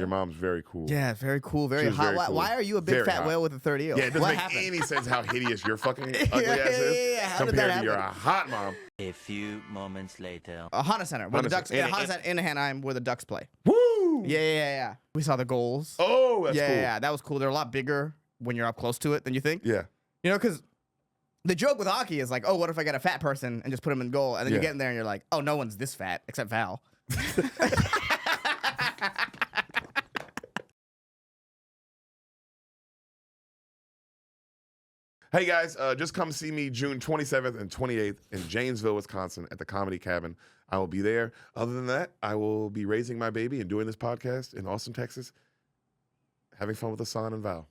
Your mom's very cool. Yeah, very cool, very She was hot. very cool. Why are you a big Very fat hot. whale with a 30 eel? Yeah, it doesn't what make happened? any sense how hideous your fucking ugly ass is How did compared that to your happen? hot mom. A few moments later. Honda Center, where Honda the Ducks. Center. Honda Center in Anaheim, where the Ducks play. Woo! Yeah. We saw the goals. Oh, that's cool. Yeah, that was cool. They're a lot bigger when you're up close to it than you think. Yeah. You know, because the joke with hockey is like, oh, what if I get a fat person and just put him in goal? And then you get in there and you're like, oh, no one's this fat except Val. Hey guys, just come see me June 27th and 28th in Janesville, Wisconsin at the Comedy Cabin. I will be there. Other than that, I will be raising my baby and doing this podcast in Austin, Texas, having fun with Ehsan and Val.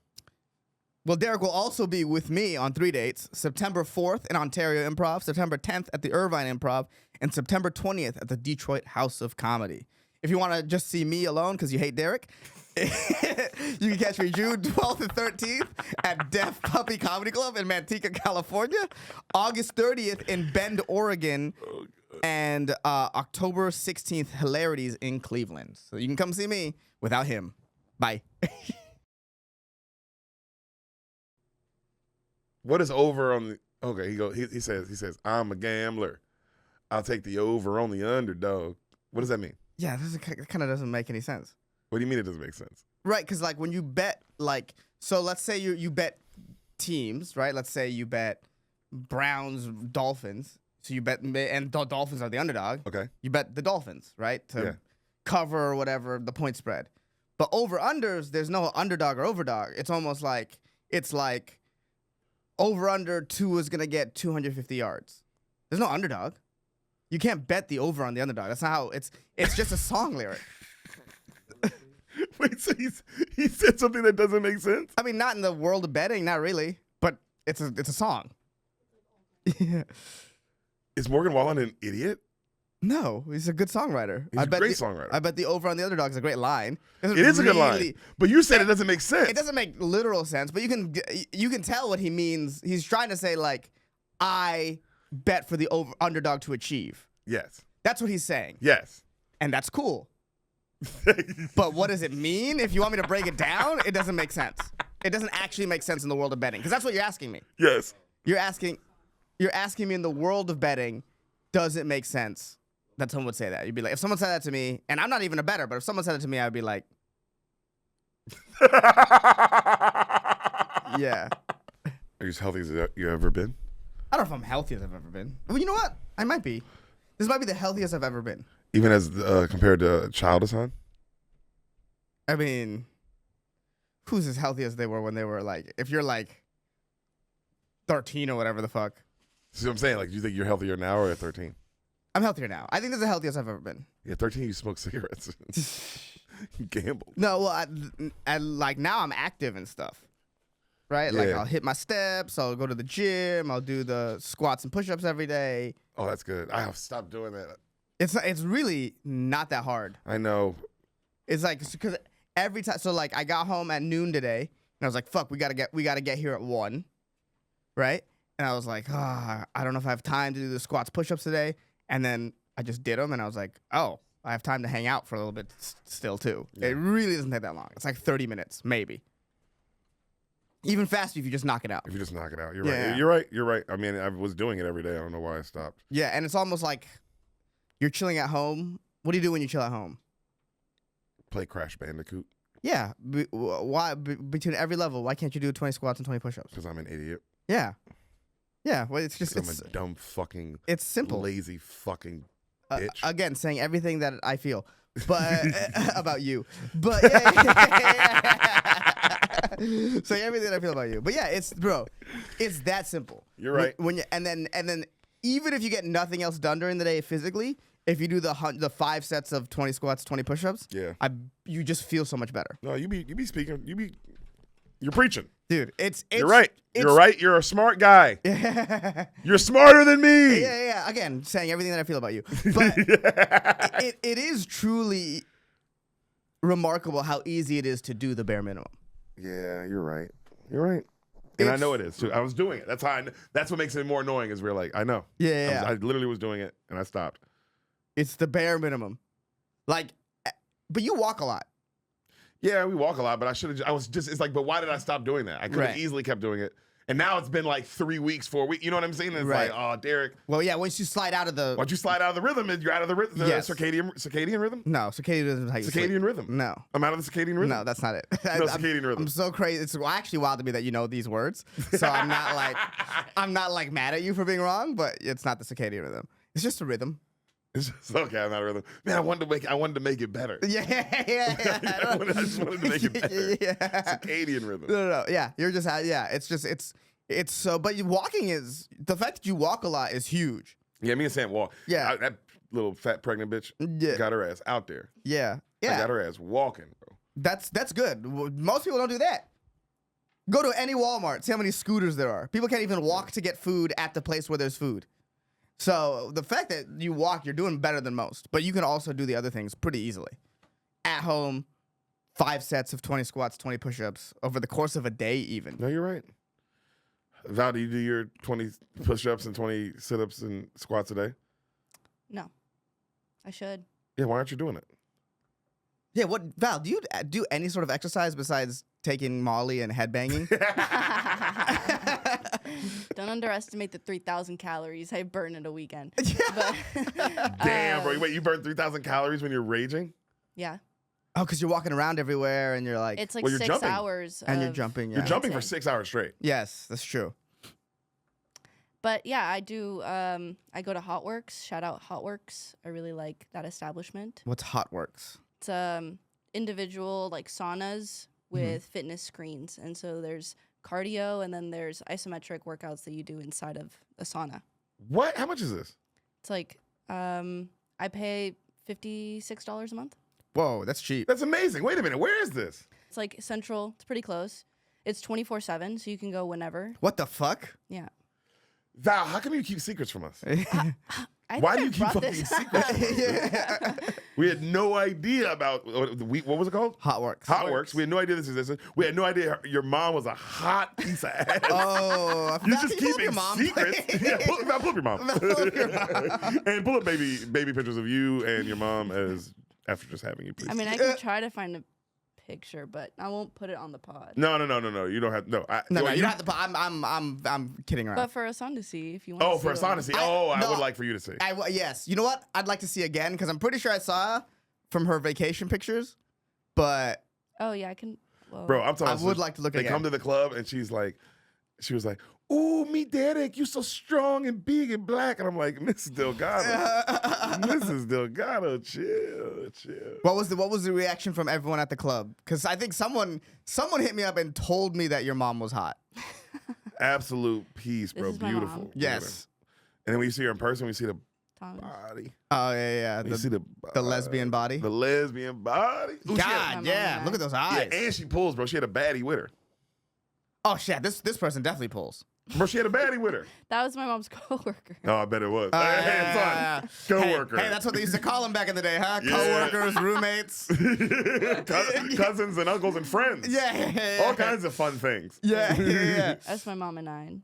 Well, Deric will also be with me on 3 dates, September 4th in Ontario Improv, September 10th at the Irvine Improv, and September 20th at the Detroit House of Comedy. If you want to just see me alone because you hate Deric, you can catch me June 12th and 13th at Deaf Puppy Comedy Club in Manteca, California, August 30th in Bend, Oregon, and October 16th, Hilarities in Cleveland. So you can come see me without him. Bye. What is over on the? Okay, he says I'm a gambler. I'll take the over on the underdog. What does that mean? Yeah, it kind of doesn't make any sense. What do you mean it doesn't make sense? Right, because like when you bet, like, so let's say you bet teams, right? Let's say you bet Browns, Dolphins. So you bet, and the Dolphins are the underdog. Okay. You bet the Dolphins, right? To cover or whatever the point spread. But over-unders, there's no underdog or overdog. It's almost like, over-under 2 is going to get 250 yards. There's no underdog. You can't bet the over on the underdog. That's not how, it's just a song lyric. Wait, so he said something that doesn't make sense? I mean, not in the world of betting, not really, but it's a song. Yeah. Is Morgan Wallen an idiot? No, he's a good songwriter. He's a great songwriter. I bet the over on the underdog is a great line. It is a good line, but you said it doesn't make sense. It doesn't make literal sense, but you can tell what he means. He's trying to say like, I bet for the underdog to achieve. Yes. That's what he's saying. Yes. And that's cool. But what does it mean? If you want me to break it down, it doesn't make sense. It doesn't actually make sense in the world of betting, because that's what you're asking me. Yes. You're asking me in the world of betting, does it make sense that someone would say that? You'd be like, if someone said that to me, and I'm not even a bettor, but if someone said it to me, I would be like, yeah. Are you as healthy as you ever been? I don't know if I'm healthy as I've ever been. Well, you know what? I might be. This might be the healthiest I've ever been. Even as compared to child Ehsan? I mean, who's as healthy as they were when they were like, if you're like 13 or whatever the fuck. See what I'm saying? Like, do you think you're healthier now or at 13? I'm healthier now. I think this is the healthiest I've ever been. Yeah, 13 you smoke cigarettes. You gamble. No, well, I like now I'm active and stuff. Right? Yeah. Like I'll hit my steps, I'll go to the gym, I'll do the squats and push-ups every day. Oh, that's good. I have stopped doing that. It's really not that hard. I know. It's like, because every time, so like I got home at noon today and I was like, fuck, we gotta get here at 1. Right? And I was like, I don't know if I have time to do the squats, push-ups today. And then I just did them and I was like, oh, I have time to hang out for a little bit still too. Yeah. It really doesn't take that long. It's like 30 minutes, maybe. Even faster if you just knock it out. If you just knock it out. You're right. You're right. You're right. I mean, I was doing it every day. I don't know why I stopped. Yeah, and it's almost like you're chilling at home. What do you do when you chill at home? Play Crash Bandicoot. Yeah. Why between every level, why can't you do 20 squats and 20 push-ups? Because I'm an idiot. Yeah. Yeah, well, it's just... I'm a dumb fucking... It's simple. Lazy fucking bitch. Again, saying everything that I feel but about you. But... saying everything that I feel about you. But yeah, it's that simple. You're right. And then even if you get nothing else done during the day physically, if you do the 5 sets of 20 squats, 20 push-ups, you just feel so much better. No, you be speaking. You're preaching. Dude, you're right. You're right. You're a smart guy. You're smarter than me. Yeah. Again, saying everything that I feel about you. But it is truly remarkable how easy it is to do the bare minimum. Yeah, you're right. You're right. And I know it is too. I was doing it. That's what makes it more annoying is we're like, I know. Yeah. I literally was doing it and I stopped. It's the bare minimum. Like, but you walk a lot. Yeah, we walk a lot, but I should have. I was just. It's like, but why did I stop doing that? I could have Right. easily kept doing it. And now it's been like 3 weeks, 4 weeks. You know what I'm saying? It's Right. like, oh, Deric, Well, yeah, once you slide out of the once you slide out of the rhythm, you're out of the rhythm. The Yes. circadian rhythm. no circadian rhythm is how you sleep. Circadian rhythm. No. I'm out of the circadian rhythm. No, that's not it. No, circadian rhythm. I'm so crazy. It's actually wild to me that you know these words. So I'm not like mad at you for being wrong, but it's not the circadian rhythm. It's just a rhythm. It's just, okay, I'm out of rhythm. Man, I wanted to make it better. Yeah. I just wanted to make it better. Yeah. Circadian rhythm. No. Yeah, you're just yeah. It's so. But walking is the fact that you walk a lot is huge. Yeah, me and Sam walk. Yeah. That little fat pregnant bitch Yeah. got her ass out there. Yeah. I got Yeah. her ass walking, bro. That's good. Most people don't do that. Go to any Walmart. See how many scooters there are. People can't even walk to get food at the place where there's food. So the fact that you walk, you're doing better than most. But you can also do the other things pretty easily. At home, 5 sets of 20 squats, 20 push-ups over the course of a day even. No, you're right. Val, do you do your 20 push-ups and 20 sit-ups and squats a day? No, I should. Yeah, why aren't you doing it? Yeah, Val, do you do any sort of exercise besides taking Molly and headbanging? Don't underestimate the 3,000 calories I burn in a weekend. Yeah. But, Damn, bro. Wait, you burn 3,000 calories when you're raging? yeah, Oh, because you're walking around everywhere and you're like, it's like Well, you're 6 jumping. hours. and you're of- jumping. Yeah. You're jumping for That's it. 6 hours straight. Yes, that's true. But yeah, I do. I go to Hotworks. Shout out Hotworks. I really like that establishment. What's Hotworks? It's individual like saunas with fitness screens, and so there's cardio, and then there's isometric workouts that you do inside of a sauna. What? How much is this? It's like I pay $56 a month. Whoa, that's cheap. That's amazing. Wait a minute. Where is this? It's like central. It's pretty close. It's 24/7, so you can go whenever. What the fuck? Yeah. Val, how come you keep secrets from us? I Why do think I you keep brought fucking this secrets? We had no idea about what was it called? Hotworks. Hotworks. We had no idea this existed. We had no idea your mom was a hot piece of ass. Oh, I You're forgot just to pull up keeping your mom, secrets. please. Yeah, pull up your mom. Pull up your mom. And pull up baby pictures of you and your mom as after just having you, please. I mean, I could try to find a picture, but I won't put it on the pod. No. You don't have no. No, you don't have to. I'm kidding around. But for Ehsan to see, if you want. Oh, to for see Ehsan them. to see. I- I no, would like for you to see. Yes. You know what? I'd like to see again because I'm pretty sure I saw from her vacation pictures, but Oh yeah, I can. Whoa. Bro, I'm talking. I would like to look They again. come to the club and she was like, "Ooh, me Deric, you so strong and big and black," and I'm like, "Mrs. Delgado, Mrs. Delgado, chill." What was the reaction from everyone at the club? Because I think someone hit me up and told me that your mom was hot. Absolute peace, bro. This is my Beautiful. mom. Yes. And then when you see her in person, we see the Thomas. body. Oh yeah. You see the lesbian body. The lesbian body. Ooh, she had- God, My yeah. mom. Look at those yeah, eyes. and she pulls, bro. She had a baddie with her. Oh shit. This person definitely pulls. Bro, she had a baddie with her. That was my mom's coworker. Oh, I bet it was. yeah. Son, co-worker. Hey, that's what they used to call him back in the day, huh? Yeah. Co-workers, roommates. Cousins and uncles and friends. Yeah. All kinds of fun things. Yeah. That's my mom and I.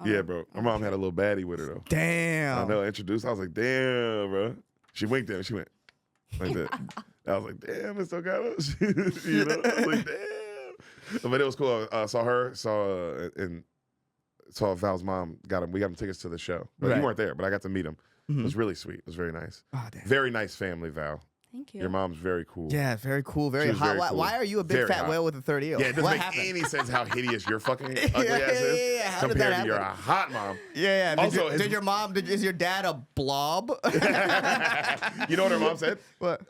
Yeah, bro. My mom had a little baddie with her though. Damn. I know. Introduced. I was like, damn, bro. She winked at me. She went like that. I was like, damn, it's Delgado. You know, I was like, damn. But it was cool. I saw her. Saw Val's mom. We got him tickets to the show. But Right. you weren't there. But I got to meet him. Mhm. It was really sweet. It was very nice. Oh, damn. Very nice family, Val. Thank you. Your mom's very cool. Yeah, very cool, very She was hot. very why, cool. why are you a big Very fat hot. whale with a 30 Yeah, it doesn't what make happened? any sense how hideous your fucking ugly ass Yeah, is yeah. How did compared that to your happen? hot mom. Yeah. Also, Did your mom? Is your dad a blob? You know what her mom said? What?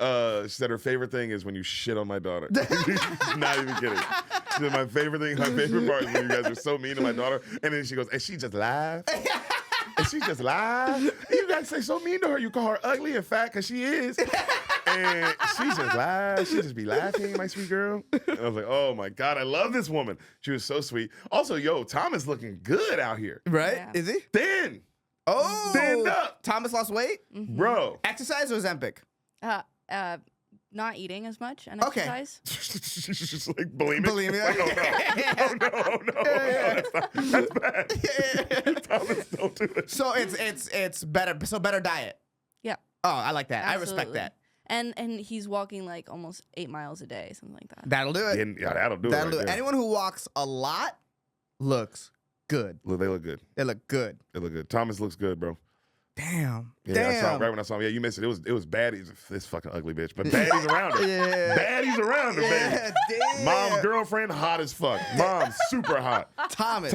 She said her favorite thing is when you shit on my daughter. She's not even kidding. She said my favorite part is when you guys are so mean to my daughter. And then she goes, and she just laughs. And she just lies. You guys say so mean to her. You call her ugly and fat because she is. And she just lies. She just be laughing, my sweet girl. And I was like, oh my God, I love this woman. She was so sweet. Also, yo, Thomas looking good out here. Right? Yeah. Is he? Thin, Oh, Stand up. Thomas lost weight. bro. Exercise or Ozempic? Not eating as much and Okay. exercise. She's just like bulimic. Bulimia. Like, oh no. That's bad. Thomas, don't do it. So it's better. So better diet. Yeah. Oh, I like that. I respect Absolutely. that. And he's walking like almost 8 miles a day, something like that. That'll do it. Yeah, that'll do That'll it. do Right it. there. Anyone who walks a lot looks good. Look, they look good. They look good. They look good. Thomas looks good, bro. Damn. Yeah, Damn. I saw right when I saw him. Yeah, you missed it. It was baddies. This fucking ugly bitch, but baddies around her. Yeah. Baddies around her, baby. Yeah, damn. Mom's girlfriend, hot as fuck. Mom's super hot. Thomas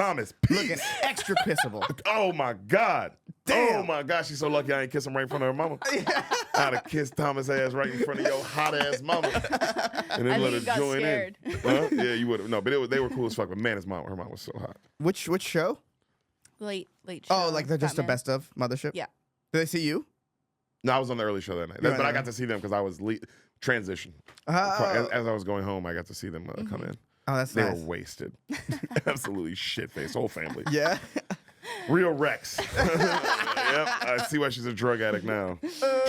looking peace. extra kissable. Oh my God. Damn. Oh my God, she's so lucky I ain't kiss him right in front of her mama. I'd have kissed Thomas' ass right in front of your hot ass mama. And then I let think her you got join scared. in. Huh? Yeah, you would have. No, but they were cool as fuck. But man, her mom was so hot. Which show? Late show. Oh, like they're just the Batman. best of Mothership? Yeah. Did they see you? No, I was on the early show that night. You were But I on got to see them because I was transition. Oh, As I was going home, I got to see them come in. oh that's They nice. were wasted. Absolutely shit-faced. Whole family. Yeah. Real Rex. Yep. I see why she's a drug addict now.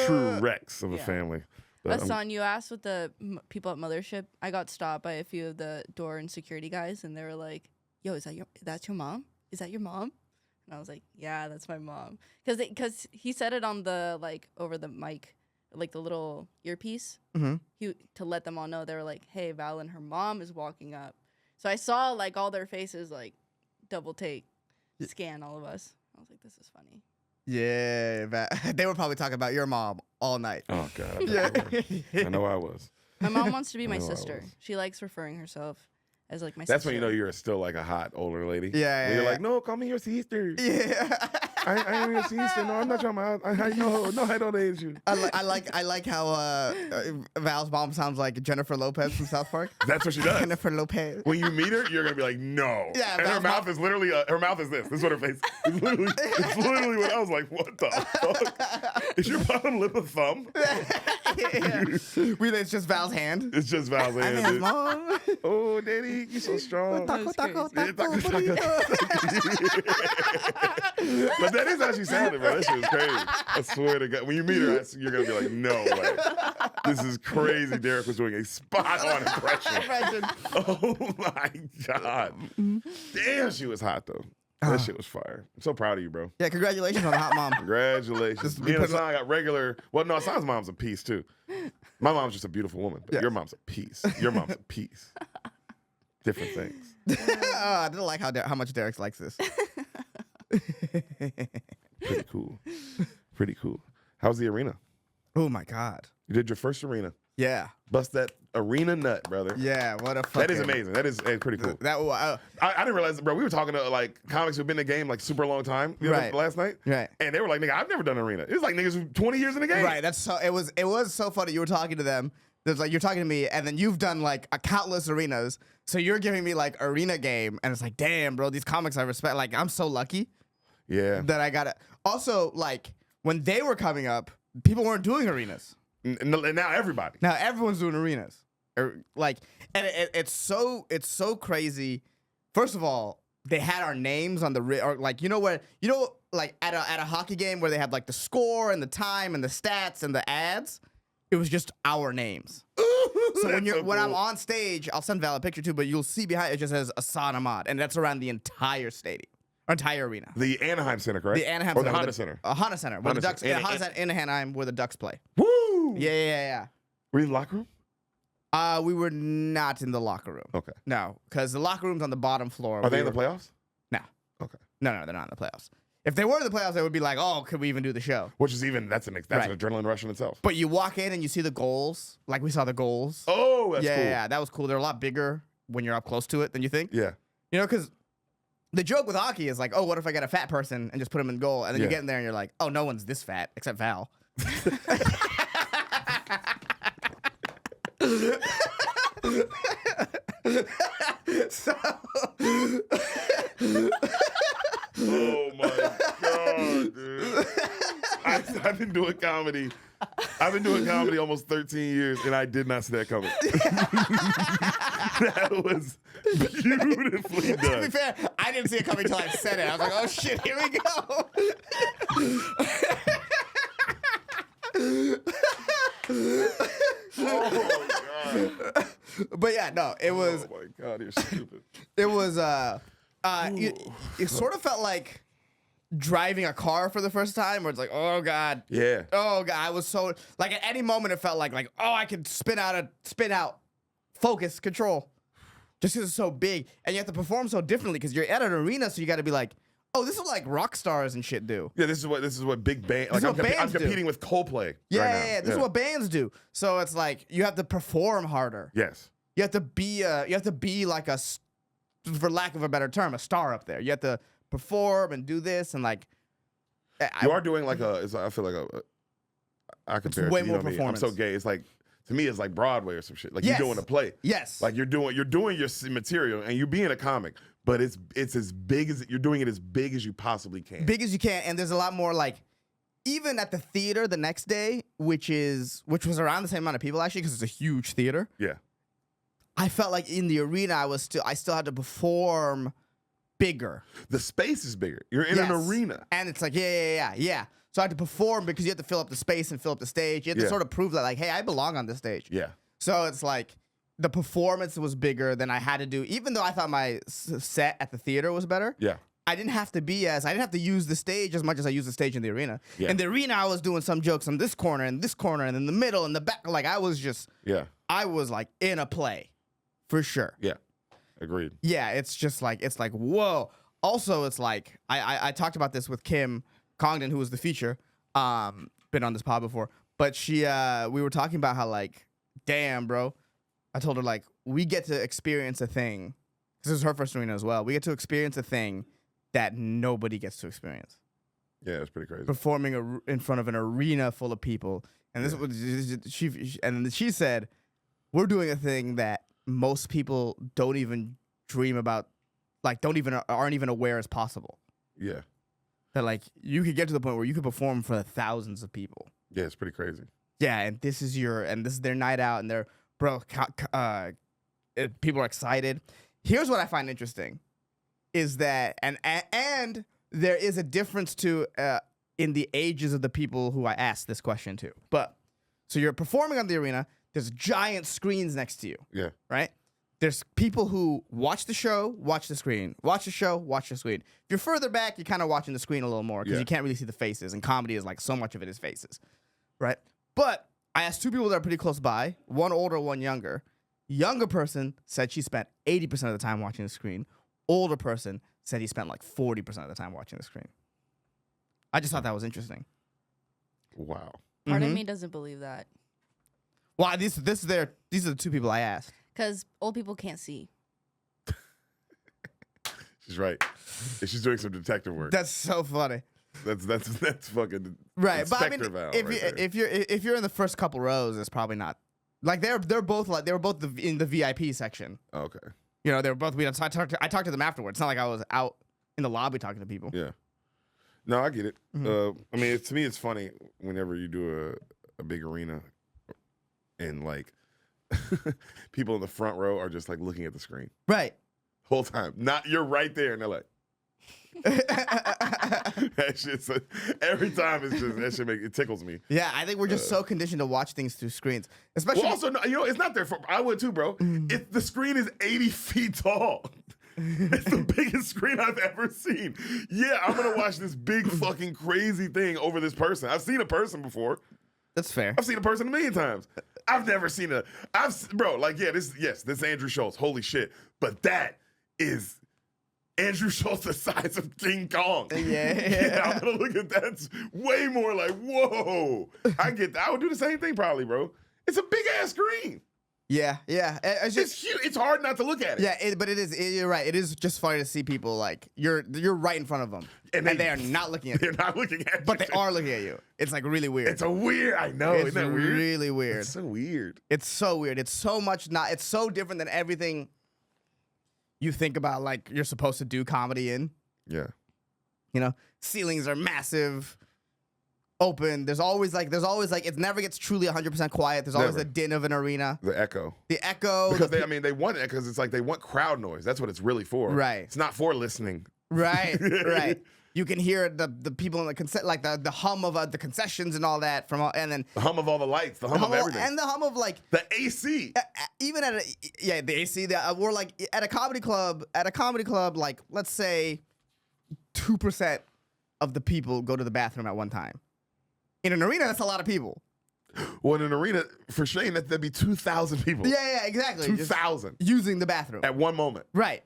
True Rex of a Yeah. family. But, Hassan, you asked with the people at Mothership. I got stopped by a few of the door and security guys, and they were like, "Yo, that's your mom? Is that your mom?" And I was like, "Yeah, that's my mom." Because he said it on the over the mic, like the little earpiece. Mm-hmm. To let them all know, they were like, "Hey, Val and her mom is walking up." So I saw like all their faces like double take, scan all of us. I was like, "This is funny." Yeah, they were probably talking about your mom all night. oh, God. I, Yeah. bet they were. I know I was. My mom wants to be my I know I sister. was. She likes referring herself as like my That's sister. when you know you're still like a hot older lady. Yeah, When you're yeah, like, no, call me your sister. Yeah. I am your sister. No, I'm not your mom. No, I don't age you. I like how Val's mom sounds like Jennifer Lopez from South Park. That's what she does. Jennifer Lopez. When you meet her, you're gonna be like, no. Yeah, and her Val's mouth is literally her mouth is this. This is what her face. It's literally what I was like. What the fuck? Is your bottom lip a thumb? Yeah. Really, it's just Val's hand. It's just Val's I'm hand. his Dude. mom. Oh, daddy, you're so strong. Taco, taco, Yeah, taco, taco, taco. burrito. But that is how she sounded, bro. That shit was crazy. I swear to God. When you meet her, you're going to be like, no way. This is crazy. Deric was doing a spot-on impression. Oh, my God. Damn, she was hot, though. That shit was fire. I'm so proud of you, bro. Yeah, congratulations on the hot mom. Congratulations. Just Me and put- Hassan got regular. Well, no, Hassan's mom's a piece, too. My mom's just a beautiful woman, but Yes. your mom's a piece. Your mom's a piece. Different things. I didn't like how much Derek likes this. Pretty cool. Pretty cool. How's the arena? Oh my God. You did your first arena. Yeah. Bust that arena nut, brother. Yeah. What a fucking. That is amazing. That is pretty cool. That I didn't realize, bro. We were talking to like comics who've been in the game like super long time Right. last night, right. and they were like, "Nigga, I've never done an arena." It was like niggas who 20 years in the game. Right. That's so. It was so funny. You were talking to them. There's like you're talking to me, and then you've done like a countless arenas. So you're giving me like arena game, and it's like, damn, bro, these comics I respect. Like I'm so lucky Yeah. that I got it. Also, like when they were coming up, people weren't doing arenas. And now everybody. Now everyone's doing arenas. Like, and it's so crazy. First of all, they had our names on the or like like at a hockey game where they have like the score and the time and the stats and the ads. It was just our names. So when I'm on stage, I'll send Val a picture too, but you'll see behind it just says Ehsan Ahmad, and that's around the entire stadium, or entire arena. The Anaheim Center, correct? The Anaheim or Center, the Honda Center. Honda Center, where Honda the Ducks. Center. Yeah, Honda Center in Anaheim, where the Ducks play. Woo! Yeah. Were you in the locker room? We were not in the locker room. Okay. No, because the locker room's on the bottom floor. Are they in the playoffs? No. Okay. No, they're not in the playoffs. If they were in the playoffs, they would be like, "Oh, could we even do the show?" Which is even that's an Right. adrenaline rush in itself. But you walk in and you see the goals, like we saw the goals. Oh, that's cool. Yeah, that was cool. They're a lot bigger when you're up close to it than you think. Yeah. You know, because the joke with hockey is like, "Oh, what if I get a fat person and just put him in goal?" And then you Yeah. get in there and you're like, "Oh, no one's this fat except Val." So, Oh my God, dude. I've been doing comedy. I've been doing comedy almost 13 years, and I did not see that coming. That was beautifully to be done. fair, I didn't see it coming until I said it. I was like, "Oh shit, here we go." Oh God. But yeah, no, it was. Oh my God, you're stupid. It was. It sort of felt like driving a car for the first time, where it's like, oh god, Yeah. oh god, I was so like at any moment it felt like oh I could spin out, focus, control, just because it's so big, and you have to perform so differently because you're at an arena, so you got to be like, oh, this is what like rock stars and shit do. Yeah, this is what big band. This Like is what I'm bands do. competing with Coldplay. Yeah, right yeah, now. yeah. This is what bands do. So it's like you have to perform harder. Yes. You have to be like for lack of a better term, a star up there. You have to perform and do this and like. You are doing like I feel like I compare it way to, you more know me, I'm performance. so gay. It's like, to me, it's like Broadway or some shit. Like Yes. you're doing a play. Yes. Like you're doing your material and you're being a comic, but it's as big as you're doing it as big as you possibly can. Big as you can, and there's a lot more like. Even at the theater the next day, which was around the same amount of people actually, because it's a huge theater. Yeah. I felt like in the arena, I still had to perform bigger. The space is bigger. You're in an arena. And it's like, yeah. So I had to perform because you have to fill up the space and fill up the stage. You have to sort of prove that, like, hey, I belong on this stage. Yeah. So it's like the performance was bigger than I had to do, even though I thought my set at the theater was better. Yeah. I didn't have to use the stage as much as I used the stage in the arena. Yeah. In the arena, I was doing some jokes on this corner and in the middle and the back. Like I was like in a play, for sure. Yeah. Agreed. Yeah, it's like whoa. Also, it's like I talked about this with Kim Congdon, who was the feature. Been on this pod before, but we were talking about how like, damn, bro. I told her like we get to experience a thing. This is her first arena as well. We get to experience a thing that nobody gets to experience. Yeah, it's pretty crazy. Performing in front of an arena full of people, and this was she said, "We're doing a thing that most people don't even dream about, like aren't even aware is possible." Yeah. That like you could get to the point where you could perform for thousands of people. Yeah, it's pretty crazy. Yeah, and this is their night out, and people are excited. Here's what I find interesting, is that and there is a difference to in the ages of the people who I asked this question to. But so you're performing on the arena. There's giant screens next to you. Yeah. Right. There's people who watch the show, watch the screen, watch the show, watch the screen. If you're further back, you're kind of watching the screen a little more because you can't really see the faces. And comedy is like so much of it is faces, right? But I asked two people that are pretty close by, one older, one younger. Younger person said she spent 80% of the time watching the screen. Older person said he spent like 40% of the time watching the screen. I just thought that was interesting. Wow. Part of me doesn't believe that. Well, these are the two people I asked. Because old people can't see. She's right. She's doing some detective work. That's so funny. That's fucking Right, but I mean, Inspector Val if you're in the first couple rows, it's probably not like they were both in the VIP section. Okay. You know, they were both. I talked to them afterwards. It's not like I was out in the lobby talking to people. Yeah. No, I get it. I mean, to me, it's funny whenever you do a big arena, and like people in the front row are just like looking at the screen Right. whole time. Not you're right there, and they're like. That shit's every time it's just that shit it tickles me. Yeah, I think we're just so conditioned to watch things through screens, especially. Well, also, you know, it's not there for. I would too, bro. If the screen is 80 feet tall, it's the biggest screen I've ever seen. Yeah, I'm gonna watch this big fucking crazy thing over this person. I've seen a person before. That's fair. I've seen a person a million times. I've never seen this Andrew Schultz. Holy shit! But that is. Andrew Schultz the size of King Kong. Yeah. I'm gonna look at that. Way more like, whoa. I would do the same thing probably, bro. It's a big ass screen. Yeah. It's huge. It's hard not to look at it. Yeah, but it is. You're right. It is just funny to see people like you're right in front of them, and they are not looking at you. They're not looking at you. But they are looking at you. It's like really weird. It's a weird. I know. It's Isn't that weird? really weird. It's so weird. It's so weird. It's so much not. It's so different than everything you think about. Like you're supposed to do comedy in. Yeah. You know, ceilings are massive, open. There's always like it never gets truly 100% quiet. There's always Never. the din of an arena. The echo. The echo. Because they want it because it's like they want crowd noise. That's what it's really for. Right. It's not for listening. Right. You can hear the people in the like the hum of the concessions and all that and then The hum of all the lights. The hum of everything. and the hum of like The AC. even at the AC. We're like at a comedy club. Like let's say 2% of the people go to the bathroom at one time. In an arena, that's a lot of people. Well, in an arena, for Shane, that'd be 2,000 people. Yeah, exactly. 2,000 using the bathroom. at one moment. Right.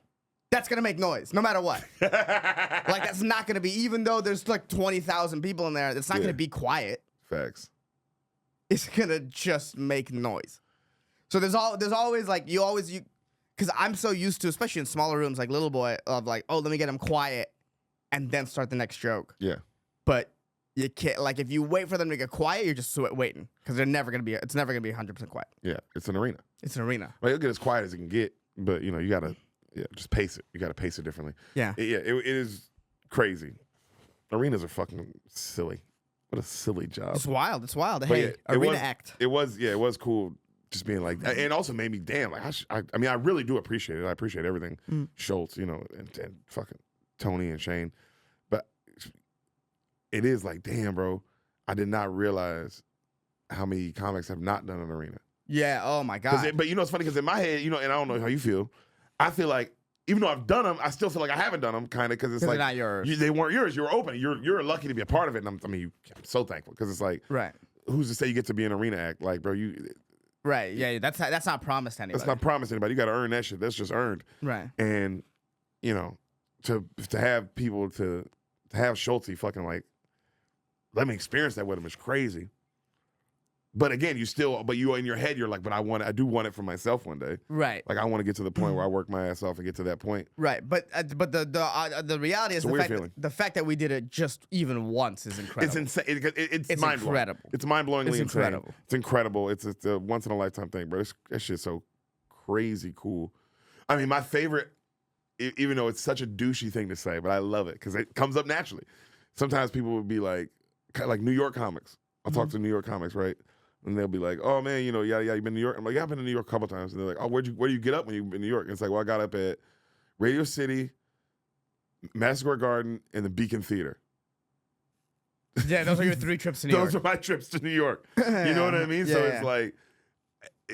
That's going to make noise, no matter what. Like, that's not going to be, even though there's like 20,000 people in there, it's not going to be quiet. Facts. It's going to just make noise. So there's always like, because I'm so used to, especially in smaller rooms, like Little Boy, of like, oh, let me get him quiet and then start the next joke. Yeah. But you can't, like, if you wait for them to get quiet, you're just waiting because it's never going to be 100% quiet. Yeah. It's an arena. It's an arena. Well, you'll get as quiet as it can get, but you got to just pace it. You got to pace it differently. Yeah. It is crazy. Arenas are fucking silly. What a silly job. It's wild. It's wild. But Hey, arena act. It was cool just being like, and also made me damn. Like, I mean, I really do appreciate it. I appreciate everything. Schultz, and fucking Tony and Shane. But it is like, damn, bro, I did not realize how many comics have not done an arena. Yeah, oh my God. But it's funny because in my head, and I don't know how you feel, I feel like, even though I've done them, I still feel like I haven't done them, kind of, because it's like they're not yours. they weren't yours. You were open. You're lucky to be a part of it, and I'm so thankful because it's like, Right. who's to say you get to be an arena act? Like, bro, Right. Yeah, that's not promised to anybody. that's not promised to anybody. You got to earn that shit. That's just earned. Right. And to have people to have Schulte fucking like let me experience that with him is crazy. But again, you in your head, you're like, but I do want it for myself one day. Right. Like I want to get to the point where I work my ass off and get to that point. Right. But the reality is the fact that we did it just even once is incredible. It's insane. It's mind blowing. incredible. It's mind blowingly insane. Incredible. It's incredible. It's a once in a lifetime thing, bro. That shit's so crazy cool. I mean, my favorite, even though it's such a douchey thing to say, but I love it because it comes up naturally. Sometimes people would be like New York comics. I'll talk to New York comics, right? And they'll be like, "Oh man, you been to New York." I'm like, "Yeah, I've been to New York a couple times." And they're like, "Oh, where do you get up when you've been in New York?" And it's like, "Well, I got up at Radio City, Madison Square Garden, and the Beacon Theater." Yeah, those are your 3 trips to New York. Those are my trips to New York. You know what I mean? Yeah, So yeah. it's like,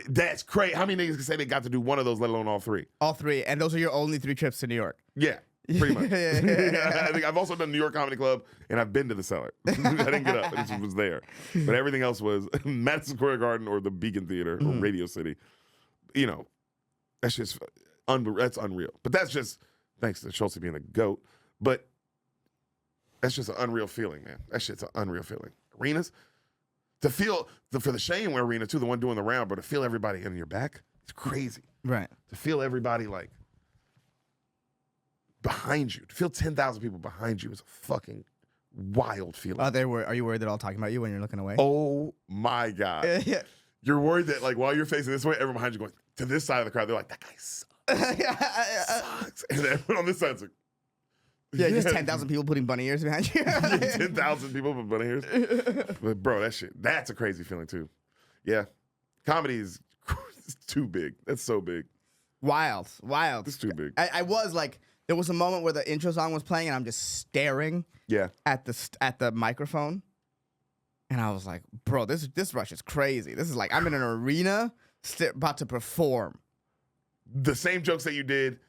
that's crazy. How many niggas can say they got to do one of those, let alone all 3? All 3, and those are your only 3 trips to New York. Yeah. Pretty much. Yeah. I think I've also done New York Comedy Club, and I've been to the Cellar. I didn't get up; it just was there. But everything else was Madison Square Garden or the Beacon Theater or Radio City. That's just that's unreal. But that's just thanks to Schultz being the GOAT. But that's just an unreal feeling, man. That shit's an unreal feeling. Arenas to feel for the Shane arena too, the one doing the round, but to feel everybody in your back, it's crazy. Right. To feel everybody like behind you, to feel 10,000 people behind you is a fucking wild feeling. Are you worried they're all talking about you when you're looking away? Oh my God. Yeah. You're worried that like while you're facing this way, everyone behind you going to this side of the crowd, they're like, that guy sucks. And everyone on this side's like, Yeah, just 10,000 people putting bunny ears behind you. 10,000 people with bunny ears. But bro, that's a crazy feeling too. Yeah. Comedy is too big. That's so big. Wild. It's too big. I was like, there was a moment where the intro song was playing and I'm just staring at the microphone. And I was like, bro, this rush is crazy. This is like, I'm in an arena about to perform. The same jokes that you did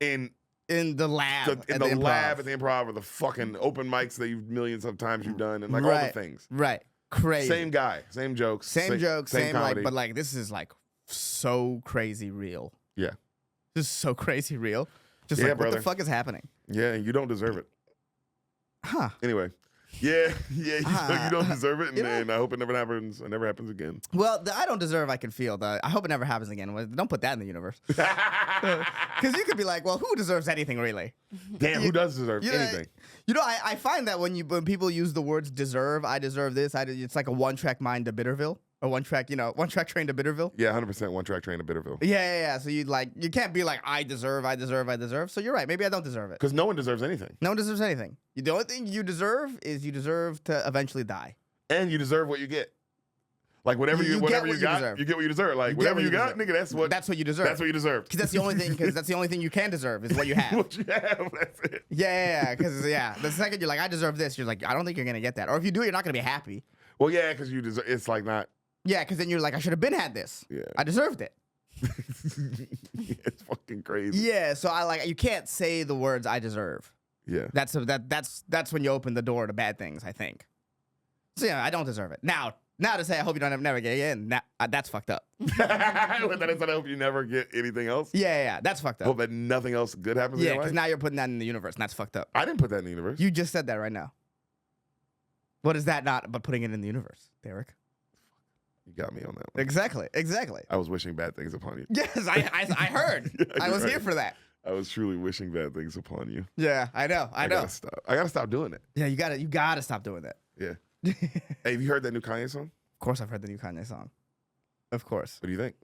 in the lab. in the lab at the Improv, or the fucking open mics that you've millions of times you've done, and like all the things. Right. Crazy. Same guy, same jokes. Same jokes, same comedy. like, but like this is like so crazy real. Yeah. This is so crazy real. Just Yeah, like, brother. what the fuck is happening? Yeah, and you don't deserve it. Huh. Anyway. Yeah, you don't deserve it, you know? and I hope it never happens. It never happens again. Well, I don't deserve I can feel. I hope it never happens again. Well, don't put that in the universe. Because you could be like, well, who deserves anything really? Damn, who does deserve You know, anything? I find that when people use the words deserve, I deserve this, it's like a one-track mind to Bitterville. Or one-track train to Bitterville. Yeah, 100% one track train to Bitterville. Yeah. So you can't be like, I deserve. So you're right. Maybe I don't deserve it. Because no one deserves anything. No one deserves anything. The only thing you deserve is you deserve to eventually die. And you deserve what you get. Like whatever you got, you get what you deserve. Like whatever you got, nigga, that's what you deserve. That's what you deserve. Because that's the only thing you can deserve is what you have. What you have, that's it. Yeah. Because the second you're like, I deserve this, you're like, I don't think you're gonna get that. Or if you do, you're not gonna be happy. Well, yeah, because you deserve. It's like not. Yeah, because then you're like, I should have had this. Yeah. I deserved it. It's fucking crazy. Yeah, so you can't say the words I deserve. Yeah. That's when you open the door to bad things, I think. So yeah, I don't deserve it. Now to say I hope you don't never get in, that's fucked up. That is, I hope you never get anything else. Yeah, that's fucked up. Hope that nothing else good happens in Yeah, your because life. now you're putting that in the universe, and that's fucked up. I didn't put that in the universe. You just said that right now. What is that not but putting it in the universe, Deric? You got me on that one. Exactly. I was wishing bad things upon you. Yes, I heard. Yeah, I was you're here right. for that. I was truly wishing bad things upon you. Yeah, I know. I know. I gotta stop doing it. Yeah, you gotta stop doing that. Yeah. Hey, have you heard that new Kanye song? Of course, I've heard the new Kanye song. Of course. What do you think?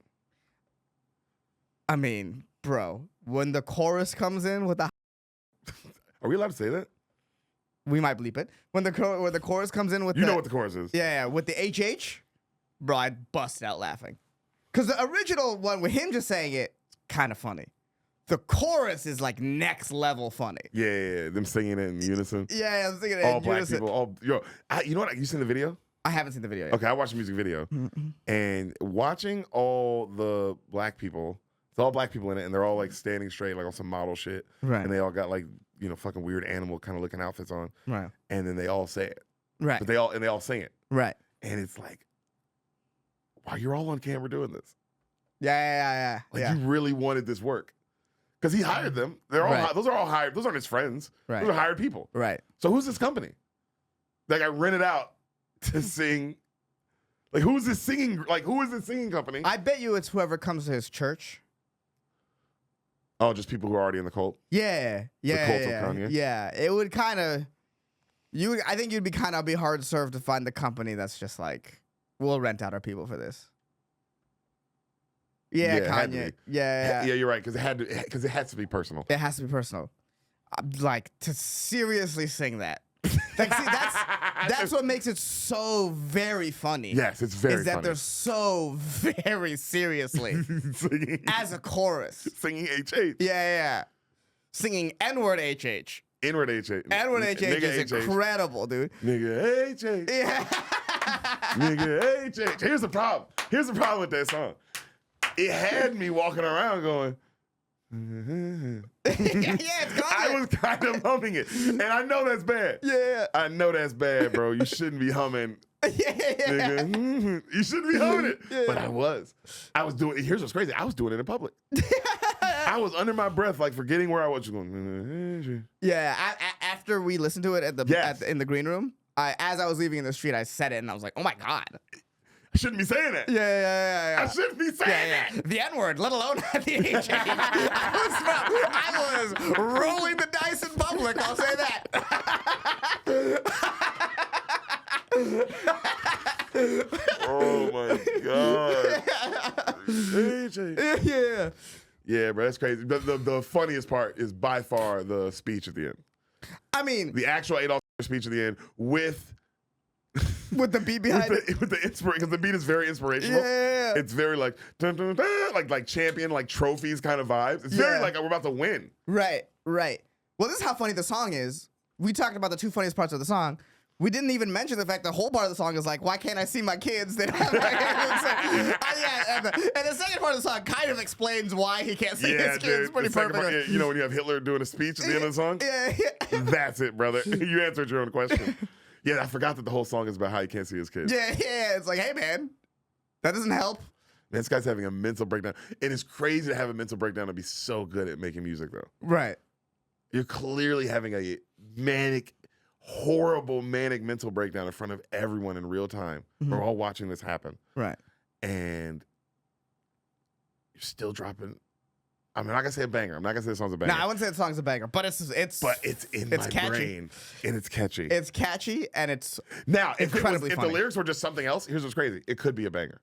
I mean, bro, when the chorus comes in with the, Are we allowed to say that? we might bleep it. When the chorus comes in with You the, know what the chorus is. yeah, with the HH, bro, I busted out laughing. Because the original one with him just saying it, kind of funny. The chorus is like next level funny. Yeah. Them singing it in unison. Yeah, I'm thinking All black people. You know what? You seen the video? I haven't seen the video yet. Okay, I watched the music video. And watching all the black people, it's all black people in it, and they're all like standing straight, like on some model shit. Right. And they all got like, fucking weird animal kind of looking outfits on. Right. And then they all say it. Right. But they all sing it. Right. And it's like, wow, you're all on camera doing this. Yeah. Like you really wanted this work. Because he hired them. They're all Right. those are all hired. Those aren't his friends. Right. Those are hired people. Right. So who's this company that got rented out to sing? Like who is this singing company? I bet you it's whoever comes to his church. Oh, just people who are already in the cult. Yeah. Yeah. cult of yeah, Kanye? yeah. It would kind of. I think you'd be kind of hard served to find the company that's just like, we'll rent out our people for this. Yeah, it had to Kanye. be. Yeah. Yeah, you're right. Because it has to be personal. It has to be personal. Like to seriously sing that. Like, see, that's what makes it so very funny. Yes, it's very is that funny. they're so very seriously singing, as a chorus. singing HH. Yeah. Singing N-word HH. Inward HH. N-word HH is incredible, dude. Nigga HH. Yeah. Nigga HH. Here's the problem. Here's the problem with that song. It had me walking around going. It's gone. I was kind of humming it, and I know that's bad. Yeah. I know that's bad, bro. You shouldn't be humming. Nigga. You shouldn't be humming it. Yeah. But I was doing it. Here's what's crazy. I was doing it in public. I was under my breath, like forgetting where I was. Just going. Yeah. After we listened to it Yes. in the green room, as I was leaving in the street, I said it and I was like, oh my God. I shouldn't be saying that. Yeah. I shouldn't be saying that. The N-word, let alone the HH. I was rolling the dice in public, I'll say that. Oh my God. Yeah. Yeah, bro, that's crazy. The funniest part is by far the speech at the end. I mean, The actual Adolf speech at the end with the beat behind it. with the inspiration, because the beat is very inspirational. Yeah. It's very like dun, dun, dun, like champion, like trophies kind of vibes. It's very Yeah. like we're about to win. Right. Well, this is how funny the song is. We talked about the two funniest parts of the song. We didn't even mention the fact the whole part of the song is like, why can't I see my kids? They don't have my kids. And the second part of the song kind of explains why he can't see his kids pretty the second part, perfectly. you know when you have Hitler doing a speech at the end of the song? Yeah. That's it, brother. You answered your own question. Yeah, I forgot that the whole song is about how he can't see his kids. Yeah. It's like, hey, man, that doesn't help. Man, this guy's having a mental breakdown. It is crazy to have a mental breakdown and be so good at making music, though. Right. You're clearly having a horrible manic mental breakdown in front of everyone in real time. We're all watching this happen. Right. And you're still dropping. I'm not going to say a banger. I'm not going to say the song's a banger. No, I wouldn't say the song's a banger, but it's in my catchy. brain. And it's catchy. It's catchy and it's Now, if incredibly the funny. lyrics were just something else, here's what's crazy. It could be a banger.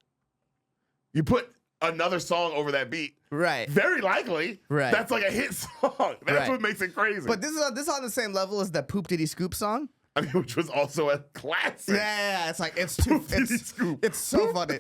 You put another song over that beat. right. Very likely, Right. that's like a hit song. That's Right. what makes it crazy. But this is on the same level as the Poop Diddy Scoop song. I mean, which was also a classic. Yeah, it's like it's too. Diddy Scoop. It's so funny.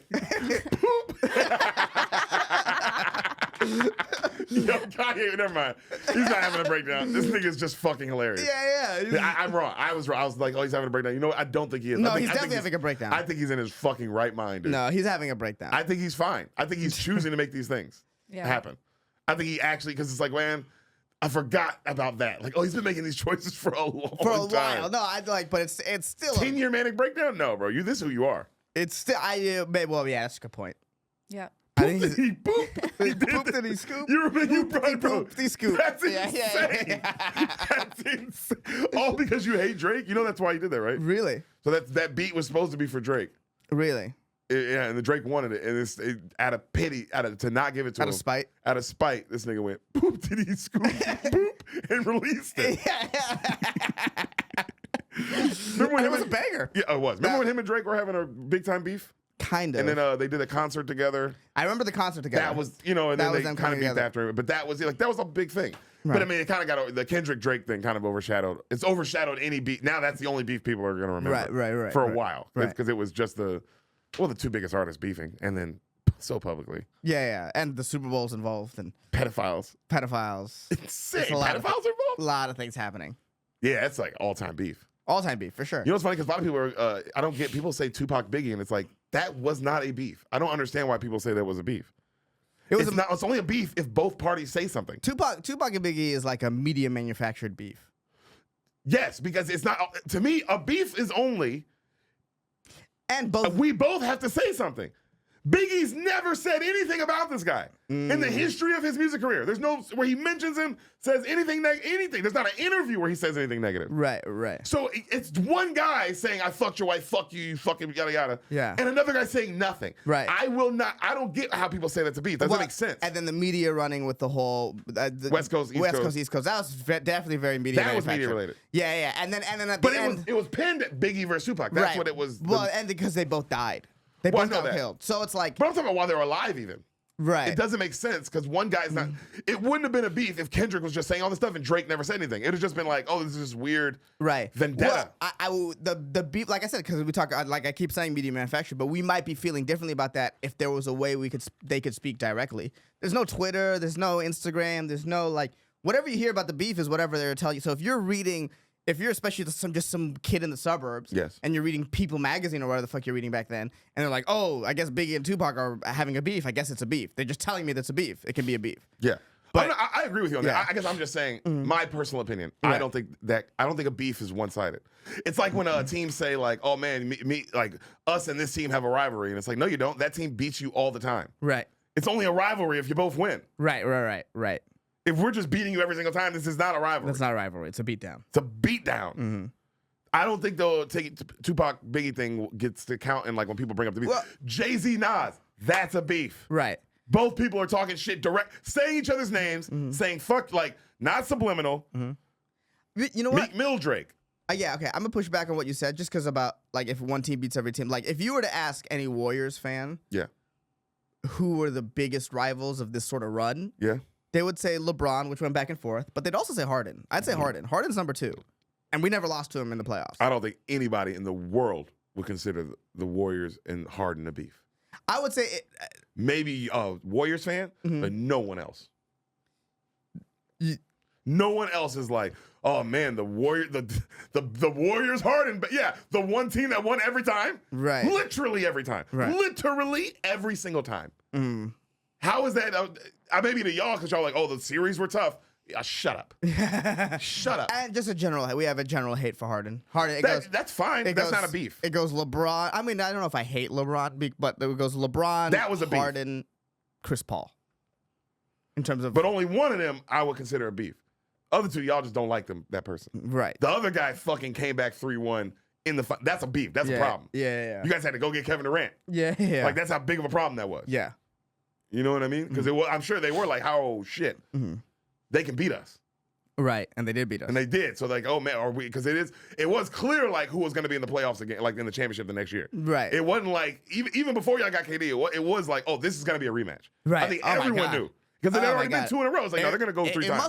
Yo, Kanye, never mind. He's not having a breakdown. This nigga's just fucking hilarious. Yeah. I'm wrong. I was wrong. I was like, oh, he's having a breakdown. You know what? I don't think he is. No, I think, he's definitely having a breakdown. I think he's in his fucking right mind, dude. No, he's having a breakdown. I think he's fine. I think he's choosing to make these things happen. I think he actually, because it's like, man, I forgot about that. Like, oh, he's been making these choices for a long time. while. No, I like, but it's still 10-year manic breakdown? No, bro. This is who you are. it's still well, yeah, that's a good point. Yeah. I think he's, He pooped. he pooped and he scooped. You remember you He pooped, he scooped. That's Yeah, insane. yeah. That's insane. All because you hate Drake? You know that's why you did that, right? Really, So that beat was supposed to be for Drake. really, Yeah, and the Drake wanted it, and out of pity, to not give it to him. out of spite. Out of spite, this nigga went poop, did he scoop, boop, and released it. Remember when it him was a and- banger. Yeah, it was. Remember when him and Drake were having a big time beef? Kind of. And then they did a concert together. I remember the concert together. That was, and then That was they them kind of coming beefed together. after him. But that was a big thing. Right. But I mean, it kind of got the Kendrick Drake thing kind of overshadowed. It's overshadowed any beef. Now that's the only beef people are going to remember. Right. For a right. while, Right. because it was just the two biggest artists beefing, and then so publicly, Yeah, and the Super Bowl's involved and pedophiles. pedophiles. Insane. a lot of- Pedophiles are involved. A lot of things happening. Yeah, it's like all time beef. All time beef for sure. You know what's funny? Because a lot of people are, I don't get, people say Tupac Biggie, and it's like, that was not a beef. I don't understand why people say that was a beef. It's only a beef if both parties say something. Tupac and Biggie is like a media manufactured beef. Yes, because it's not, to me, a beef is only, And both we both have to say something. Biggie's never said anything about this guy in the history of his music career. There's no, where he mentions him, says anything. There's not an interview where he says anything negative. Right. So it's one guy saying, I fucked your wife, fuck you, you fucking yada yada. Yeah. And another guy saying nothing. Right. I don't get how people say that's a beef. Doesn't make sense. And then the media running with the whole the West Coast, East Coast. That was definitely very media. That was media manufactured. related. Yeah. And then at But the end, it was pinned at Biggie versus Tupac. That's right. what it was. Well, and because they both died, they Well, I both know got that. killed. So it's like but I'm talking about while they were alive even. right. It doesn't make sense because one guy's not. It wouldn't have been a beef if Kendrick was just saying all this stuff and Drake never said anything. It would have just been like, oh, this is just weird. Right. Vendetta. Well, the beef, like I said, because we talk, like I keep saying media manufactured, but we might be feeling differently about that if there was a way they could speak directly. There's no Twitter, there's no Instagram, there's no like whatever you hear about the beef is whatever they're telling you. So if you're especially just some kid in the suburbs, Yes. and you're reading People magazine or whatever the fuck you're reading back then, and they're like, oh, I guess Biggie and Tupac are having a beef. I guess it's a beef. They're just telling me that's a beef. It can be a beef. Yeah. But- I agree with you on Yeah. that. I guess I'm just saying my personal opinion. Right. I don't think a beef is one-sided. It's like when teams say like, "Oh man, me like us and this team have a rivalry," and it's like, no, you don't. That team beats you all the time. Right. It's only a rivalry if you both win. Right. If we're just beating you every single time, this is not a rivalry. That's not a rivalry. It's a beatdown. It's a beatdown. I don't think the Tupac Biggie thing gets to count in like when people bring up the beef. Well- Jay-Z Nas, that's a beef. Right. Both people are talking shit direct, saying each other's names, saying fuck, like not subliminal. You know what? Meek Mill Drake. Yeah, okay. I'm gonna push back on what you said, just because about like if one team beats every team. Like if you were to ask any Warriors fan, Yeah. who were the biggest rivals of this sort of run, Yeah. they would say LeBron, which went back and forth, but they'd also say Harden. I'd say Harden. Harden's number 2, and we never lost to him in the playoffs. I don't think anybody in the world would consider the Warriors and Harden a beef. I would say Maybe a Warriors fan, but no one else. No one else is like, oh man, the Warriors Harden, but yeah, the one team that won every time, Right. Literally every time, Right. literally every single time. How is that? Maybe to y'all because y'all like, oh, the series were tough. Yeah, shut up, shut up. and just we have a general hate for Harden. Harden. That's fine. That's not a beef. It goes LeBron. I mean, I don't know if I hate LeBron, but it goes LeBron. That was a beef. Harden, Chris Paul. In terms of But only one of them I would consider a beef. Other two, y'all just don't like that person. right. The other guy fucking came back 3-1 in the. That's a beef. That's a problem. Yeah. You guys had to go get Kevin Durant. Yeah. Like that's how big of a problem that was. Yeah. You know what I mean? Because I'm sure they were like, "Oh shit, they can beat us," Right, and they did beat us. and they did. So like, oh man, are we? Because it was clear like who was going to be in the playoffs again, like in the championship the next year. Right. It wasn't like even before y'all got KD, it was like, oh, this is going to be a rematch. Right. I think Oh my everyone God. knew because Oh they'd my already been God. 2 in a row. It's like, no, they're going to go 3 It times.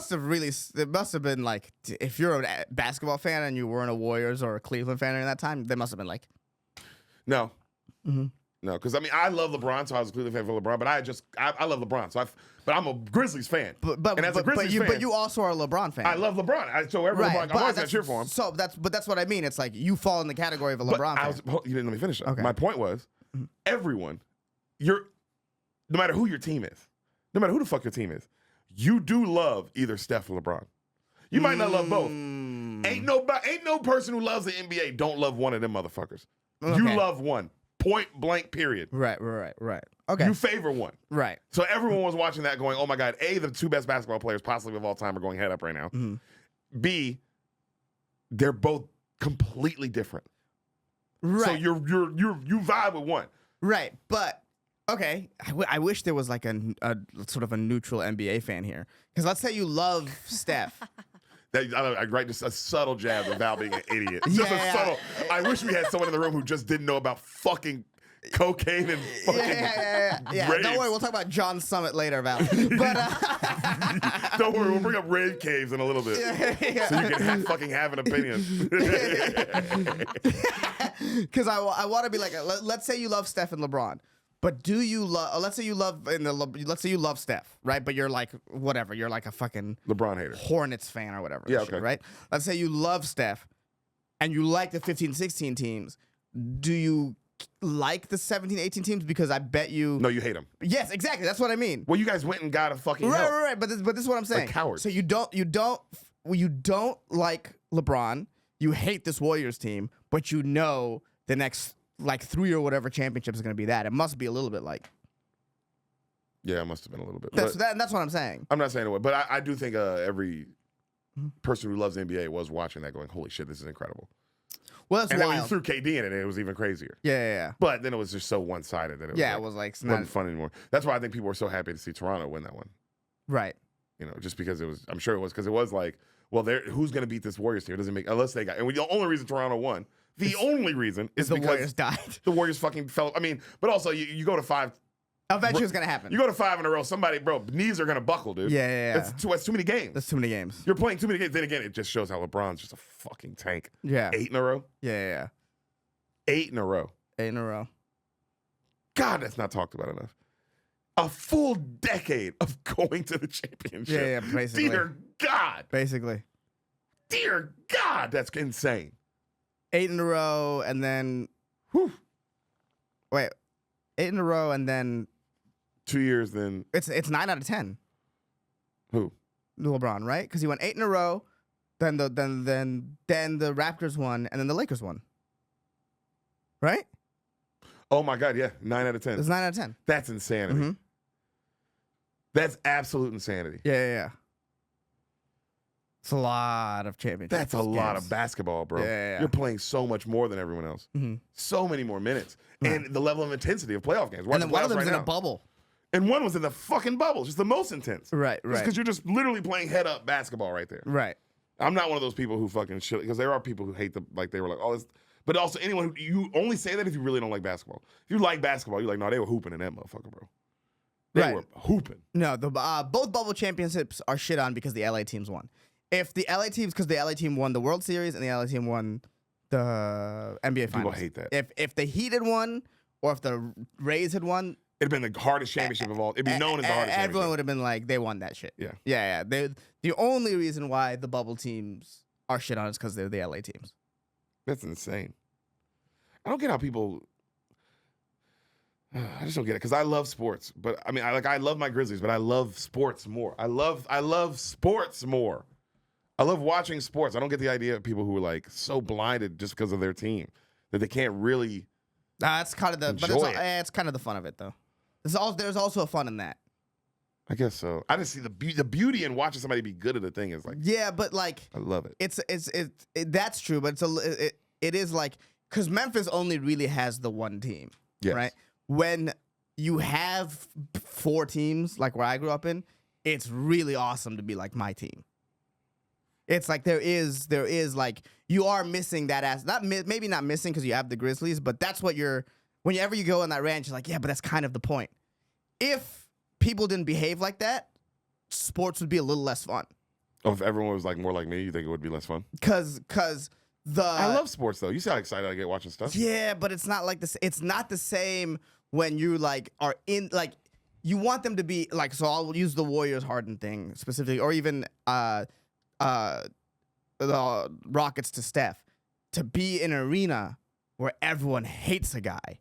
must have been like, if you're a basketball fan and you weren't a Warriors or a Cleveland fan during that time, they must have been like, No. No, because I mean I love LeBron, so I was a Cleveland fan for LeBron, but I love LeBron, but I'm a Grizzlies fan. but and as a Grizzlies fan, you also are a LeBron fan. I love LeBron. So every LeBron, I'm always gonna cheer for him. So that's what I mean. It's like you fall in the category of a LeBron fan. You didn't let me finish. Okay. My point was, everyone, no matter who your team is, no matter who the fuck your team is, you do love either Steph or LeBron. You might not love both. Ain't no person who loves the NBA don't love one of them motherfuckers. Okay. You love one. Point blank, period. Right. Okay. You favor one. Right. So everyone was watching that going, oh my God, A, the two best basketball players possibly of all time are going head up right now. Mhm. B, they're both completely different. Right. So you vibe with one. Right, but okay. I wish there was like a sort of a neutral NBA fan here, because let's say you love Steph. I write just a subtle jab about being an idiot. Just a Yeah. subtle. I wish we had someone in the room who just didn't know about fucking cocaine and fucking Yeah. raves. Don't worry, we'll talk about John Summit later about. But Don't worry, we'll bring up rave caves in a little bit. So you can fucking have an opinion. because I want to be like, let's say you love Steph and LeBron, but do you love? Let's say you love Steph, right? But you're like whatever, you're like a fucking LeBron hater. Hornets fan or whatever. Yeah, shit, okay. right? Let's say you love Steph and you like the 15-16 teams. Do you like the 17-18 teams? Because I bet you. No, you hate him. Yes, exactly. That's what I mean. Well, you guys went and got a fucking Right, help. right. But this is what I'm saying. cowards. So you don't like LeBron. You hate this Warriors team, but you know the next like 3 or whatever championships is going to be that. It must be a little bit like. Yeah, it must have been a little bit. That's But what I'm saying. I'm not saying it was, but I do think every person who loves the NBA was watching that going, holy shit, this is incredible. Well, that's And then when you wild. threw KD in it, it was even crazier. Yeah. But then it was just so one-sided that Yeah, it was like it's wasn't not fun anymore. That's why I think people were so happy to see Toronto win that one. right. You know, just because it was, I'm sure it was because it was like, well, who's going to beat this Warriors team? It doesn't make, unless they got, and the only reason Toronto won, the only reason is The because Warriors died. the Warriors fucking fell. I mean, but also you go to 5, Eventually, it's going to happen. you go to 5 in a row, somebody, bro, knees are going to buckle, dude. Yeah. That's too many games. That's too many games. You're playing too many games. Then again, it just shows how LeBron's just a fucking tank. Yeah. 8 in a row? Yeah. 8 in a row. 8 in a row. God, that's not talked about enough. A full decade of going to the championship. Yeah, basically. Dear God. Basically. Dear God, that's insane. 8 in a row, and then. Whew. Wait. 8 in a row, and then 2 years, then it's 9 out of 10. who? LeBron, right? Because he won 8 in a row, then the Raptors won, and then the Lakers won. Right? Oh my God, yeah, 9 out of 10. It's 9 out of 10. That's insanity. Mhm. That's absolute insanity. Yeah. It's a lot of championships. That's a lot games. of basketball, bro. Yeah. You're playing so much more than everyone else. Mhm. So many more minutes. Right. And the level of intensity of playoff games. Watch And then the one of playoffs them's right in a now. bubble. And one was in the fucking bubble. Just the most intense. Right. Because you're just literally playing head up basketball right there. Right. I'm not one of those people who fucking shit, because there are people who hate they were like, oh, this. But also anyone who, you only say that if you really don't like basketball. If you like basketball, you're like, no, they were hooping in that motherfucker, bro. They Right. were hooping. No, the both bubble championships are shit on because the LA teams won. If the LA teams, because the LA team won the World Series and the LA team won the NBA People Finals. hate that. If the Heat had won, or if the Rays had won, It'd been the hardest championship of all. It'd be known as the hardest everyone championship. would have been like, they won that shit. Yeah. The only reason why the bubble teams are shit on is because they're the LA teams. That's insane. I don't get how people. I just don't get it because I love sports, but I mean, I love my Grizzlies, but I love sports more. I love sports more. I love watching sports. I don't get the idea of people who are like so blinded just because of their team that they can't really. That's kind of the, but Enjoy it. it's kind of the fun of it though. There's also a fun in that. I guess so. I just see the beauty in watching somebody be good at a thing is like. Yeah, but like I love it. That's true, but it is like, because Memphis only really has the one team, Yes. right? When you have 4 teams like where I grew up in, it's really awesome to be like my team. It's like there is like, you are missing that maybe not missing because you have the Grizzlies, but that's what whenever you go on that ranch, you're like, yeah, but that's kind of the point. If people didn't behave like that, sports would be a little less fun. Oh, if everyone was like more like me, you think it would be less fun? Cause I love sports though. You see how excited I get watching stuff? Yeah, but it's not like this. It's not the same when you like are in like, you want them to be like, so I'll use the Warriors Harden thing specifically, or even the Rockets to Steph, to be in an arena where everyone hates a guy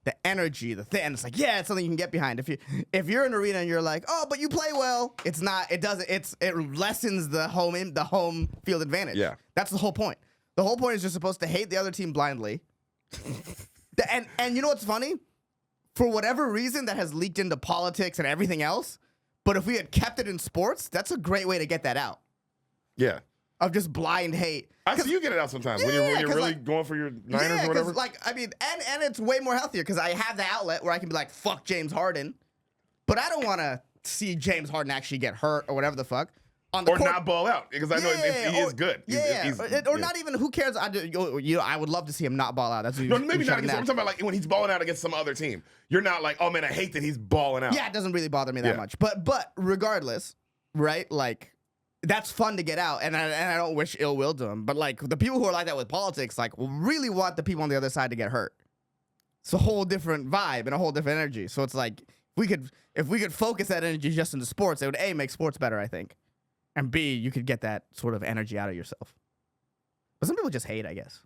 the energy, the thing. And it's like, yeah, it's something you can get behind. If you're in an arena and you're like, oh, but you play well, it's not. It doesn't. It lessens the home field advantage. Yeah, that's the whole point. The whole point is you're supposed to hate the other team blindly. and you know what's funny? For whatever reason, that has leaked into politics and everything else. But if we had kept it in sports, that's a great way to get that out. Yeah. Of just blind hate. I see you get it out sometimes when you're really like, going for your Niners or whatever. Like, I mean, and it's way more healthier because I have the outlet where I can be like, fuck James Harden. But I don't want to see James Harden actually get hurt or whatever the fuck. On the or court. Not ball out because I know he is good. Or not even, who cares? I would love to see him not ball out. That's what maybe not against. I'm talking about like when he's balling out against some other team. You're not like, oh man, I hate that he's balling out. Yeah, it doesn't really bother me that much. But regardless, right? Like, that's fun to get out, and I don't wish ill will to him. But like the people who are like that with politics, like really want the people on the other side to get hurt. It's a whole different vibe and a whole different energy. So it's like if we could focus that energy just into sports, it would A, make sports better, I think, and B, you could get that sort of energy out of yourself. But some people just hate, I guess.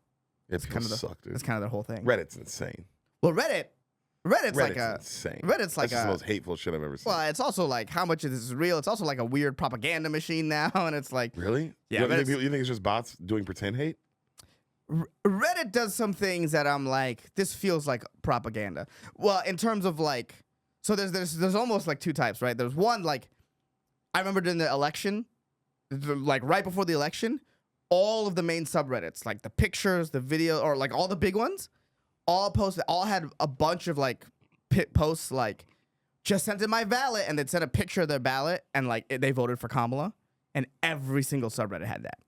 It's kind of suck, dude. That's kind of their whole thing. Reddit's insane. Well, Reddit's like insane. Reddit's like that's the most hateful shit I've ever seen. Well, it's also like how much of this is real. It's also like a weird propaganda machine now, and it's like really, yeah. You think it's just bots doing pretend hate? Reddit does some things that I'm like, this feels like propaganda. Well, in terms of like, so there's almost like two types, right? There's one like, I remember during the election, like right before the election, all of the main subreddits, like the pictures, the video, or like all the big ones, all had a bunch of like posts like, just sent in my ballot, and they'd send a picture of their ballot, and like they voted for Kamala, and every single subreddit had that.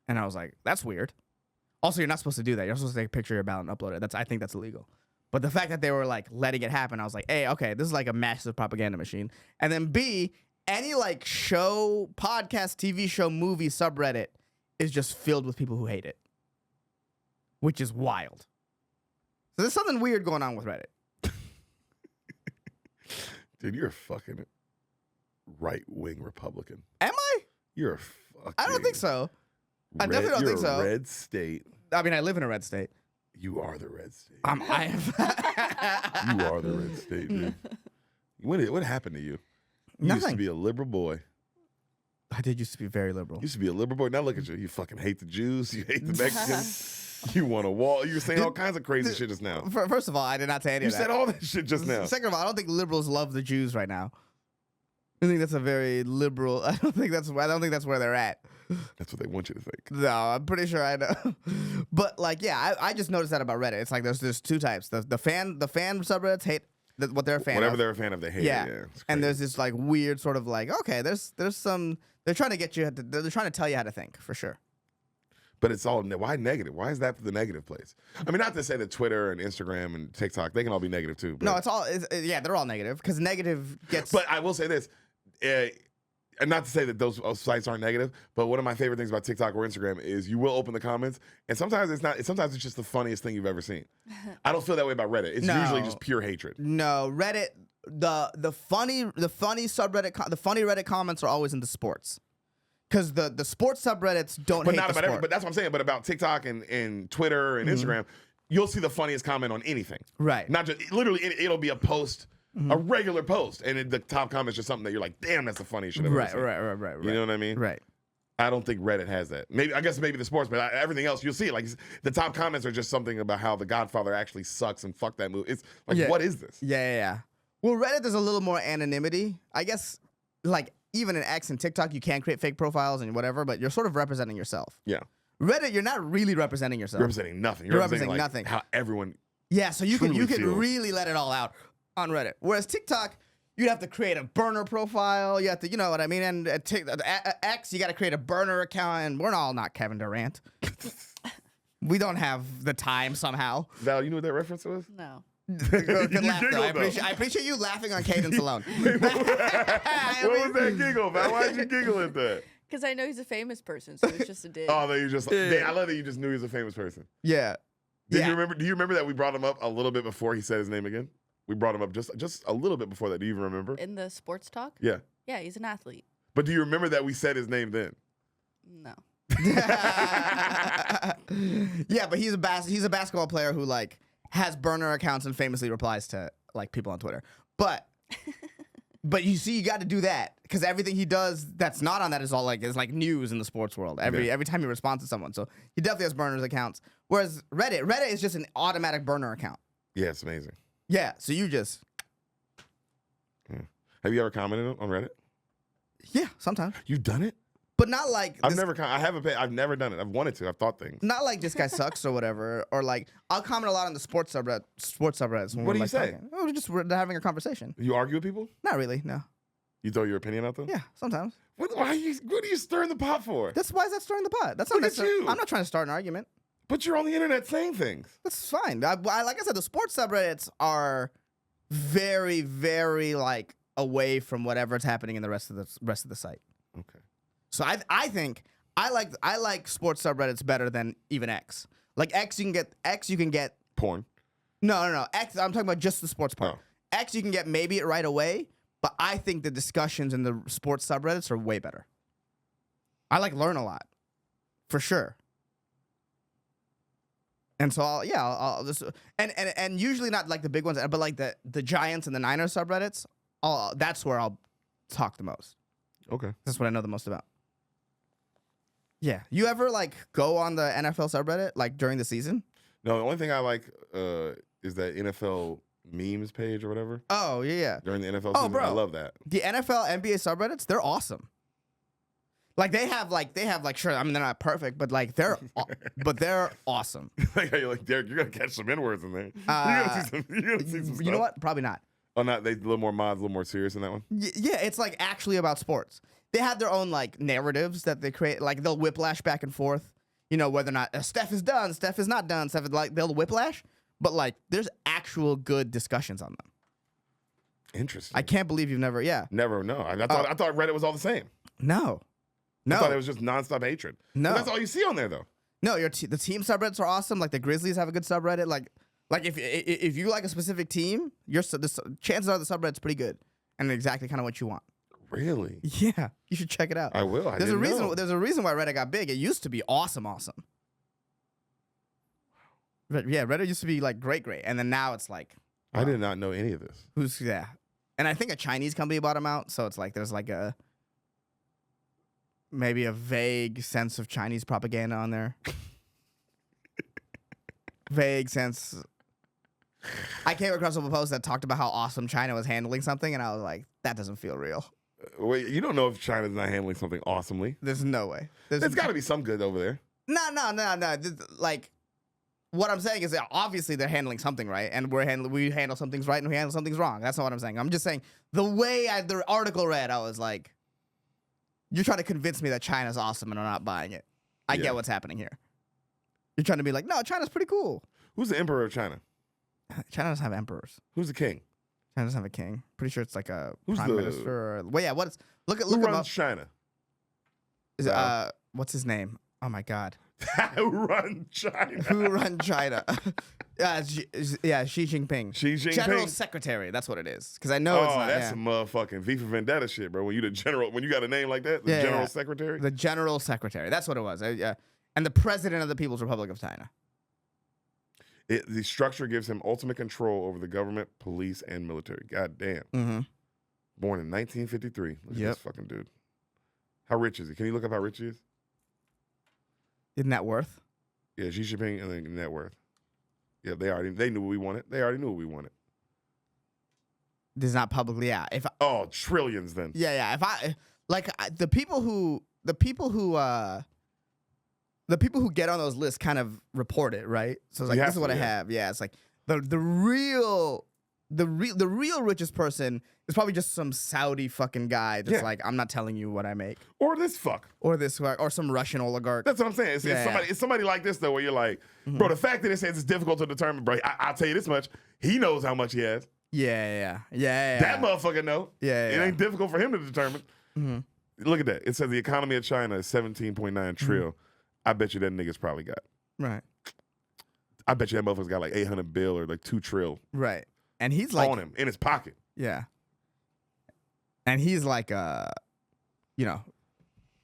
And I was like, that's weird. Also, you're not supposed to do that. You're supposed to take a picture of your ballot and upload it. I think that's illegal. But the fact that they were like letting it happen, I was like, hey, okay, this is like a massive propaganda machine. And then B, any like show, podcast, TV show, movie subreddit is just filled with people who hate it, which is wild. So there's something weird going on with Reddit. Dude, you're a fucking right-wing Republican. Am I? You're a fucking... I don't think so. I definitely don't think so. You're a red state. I mean, I live in a red state. You are the red state. I am. You are the red state, dude. What happened to you? You Nothing. used to be a liberal boy. I did used to be very liberal. You used to be a liberal boy. Now look at you. You fucking hate the Jews. You hate the Mexicans. You want a wall. You were saying all kinds of crazy shit just now. First of all, I did not say any of that. You said all that shit just now. Second of all, I don't think liberals love the Jews right now. I think that's a very liberal. I don't think that's where they're at. That's what they want you to think. No, I'm pretty sure I know. But like, yeah, I just noticed that about Reddit. It's like there's two types. The fan subreddits hate what they're a fan of. Whatever they're a fan of, they hate it. Yeah. And there's this like weird sort of like, okay, there's some. They're trying to get you. They're trying to tell you how to think for sure. But it's all, why negative? Why is that the negative place? I mean, not to say that Twitter and Instagram and TikTok, they can all be negative too. No, yeah, they're all negative because negative gets. But I will say this, and not to say that those sites aren't negative, but one of my favorite things about TikTok or Instagram is you will open the comments, and sometimes it's not. Sometimes it's just the funniest thing you've ever seen. I don't feel that way about Reddit. It's usually just pure hatred. No, Reddit. The funny subreddit, the funny Reddit comments are always into sports. Because the sports subreddits don't hate not the about sport. But that's what I'm saying. But about TikTok and Twitter and Instagram, you'll see the funniest comment on anything. Right. Not just literally. It'll be a post, a regular post, and the top comment is just something that you're like, damn, that's the funniest shit I've ever seen. Right. You know what I mean? Right. I don't think Reddit has that. I guess maybe the sports, but everything else you'll see it. Like the top comments are just something about how The Godfather actually sucks and fuck that movie. It's like, what is this? Yeah. Well, Reddit there's a little more anonymity. I guess like. Even in X and TikTok, you can create fake profiles and whatever, but you're sort of representing yourself. Yeah. Reddit, you're not really representing yourself. You're representing nothing. You're representing like nothing. How everyone. Yeah, so you can feels. really let it all out on Reddit. Whereas TikTok, you'd have to create a burner profile. You have to, you know what I mean? And X, you got to create a burner account, and we're all not Kevin Durant. We don't have the time somehow. Val, you know what that reference was? No. Good laugh, though. I appreciate you laughing on cadence alone. What was that giggle, Val? Why did you giggle at that? Because I know he's a famous person, so it's just a dig. Oh, you just. I love that you just knew he was a famous person. Yeah. You remember? Do you remember that we brought him up a little bit before he said his name again? We brought him up just a little bit before that. Do you even remember? In the sports talk? Yeah. Yeah, he's an athlete. But do you remember that we said his name then? No. Yeah, but he's a basketball player who like has burner accounts and famously replies to like people on Twitter. But you see, you got to do that because everything he does that's not on that is like news in the sports world. Every time he responds to someone, so he definitely has burners accounts. Whereas Reddit is just an automatic burner account. Yeah, it's amazing. Yeah, so you just Have you ever commented on Reddit? yeah sometimes, You've done it? but not like I've never done it. I've wanted to. I've thought things. not like this guy sucks or whatever, or like I'll comment a lot on the sports subreddits. When What we're, do you like, say? talking. Oh, we're having a conversation. You argue with people? Not really, no. You throw your opinion out there? Yeah, sometimes. What are you stirring the pot for? Why is that stirring the pot? That's not Look at necessarily. you. I'm not trying to start an argument. But you're on the internet saying things. That's fine. Like I said, the sports subreddits are very, very like away from whatever's happening in the rest of the site. Okay. So I think I like sports subreddits better than even X. Like X, you can get Porn. no X. I'm talking about just the sports part. Oh. X, you can get maybe it right away, but I think the discussions in the sports subreddits are way better. I like learn a lot, for sure. And so I'll just and usually not like the big ones, but like the Giants and the Niners subreddits. That's where I'll talk the most. Okay. That's what I know the most about. Yeah. You ever like go on the NFL subreddit like during the season? No, the only thing I like is that NFL memes page or whatever Oh yeah. during the NFL Oh, season. bro. I love that. The NFL NBA subreddits, they're awesome. Like they have sure, I mean they're not perfect, but like they're awesome. Like how you're like, Derek, you're gonna catch some N-words in there. You're gonna see some stuff. You know what? Probably not. Oh, not they a little more mods, a little more serious in that one. Yeah, it's like actually about sports. They have their own like narratives that they create. Like they'll whiplash back and forth. You know whether or not Steph is done, Steph is not done. Steph is like they'll whiplash, but like there's actual good discussions on them. Interesting. I can't believe you've never. Yeah. Never. No, I thought Reddit was all the same. No. I thought it was just nonstop hatred. No. But that's all you see on there, though. No, the team subreddits are awesome. Like the Grizzlies have a good subreddit. Like if you like a specific team, the chances are the subreddit's pretty good and exactly kind of what you want. Really? Yeah, you should check it out. I will. There's a reason why Reddit got big. It used to be awesome. Yeah, Reddit used to be like great, and then now it's like I did not know any of this. and I think a Chinese company bought them out. So it's like there's like maybe a vague sense of Chinese propaganda on there. Vague sense. I came across a post that talked about how awesome China was handling something, and I was like, that doesn't feel real. Wait, you don't know if China's not handling something awesomely. There's no way. There's got to be some good over there. No. Like, what I'm saying is that obviously they're handling something right, and we handle some things right and we handle some things wrong. That's not what I'm saying. I'm just saying the way the article read, I was like, you're trying to convince me that China's awesome and I'm not buying it. I get what's happening here. You're trying to be like, no, China's pretty cool. Who's the emperor of China? China doesn't have emperors. Who's the king? China doesn't have a king. Pretty sure it's like a Who's prime the- minister. Well, yeah. Look Who him runs up. China? Is it, what's his name? Oh my God. Who runs China? Who run China? Xi Jinping. Xi Jinping. General Secretary. That's what it is. Because I know it's not. That's Yeah. some motherfucking V for Vendetta shit, bro. When you got a name like that, the general secretary. The General Secretary. That's what it was. Yeah. And the President of the People's Republic of China. The structure gives him ultimate control over the government, police, and military. God damn. Mm-hmm. Born in 1953. Look at Yep. this fucking dude. How rich is he? Can you look up how rich he is? Isn't that worth? Yeah, Xi Jinping and then net worth. Yeah, they knew what we wanted. They already knew what we wanted. This is not publicly. Yeah. Oh, trillions then. Yeah. The people who get on those lists kind of report it, right? So it's like, this is what I have. Yeah, it's like the real richest person is probably just some Saudi fucking guy that's like, I'm not telling you what I make, Or this fuck. or some Russian oligarch. That's what I'm saying. It's somebody like this though, where you're like, bro, the fact that it says it's difficult to determine, bro, I'll tell you this much. He knows how much he has. Yeah. That motherfucker know. Yeah. It ain't difficult for him to determine. Mm-hmm. Look at that. It says the economy of China is 17.9 trillion. I bet you that nigga's probably got. Right. I bet you that motherfucker's got like 800 bill or like 2 trill Right. And he's like on him in his pocket. Yeah. And he's like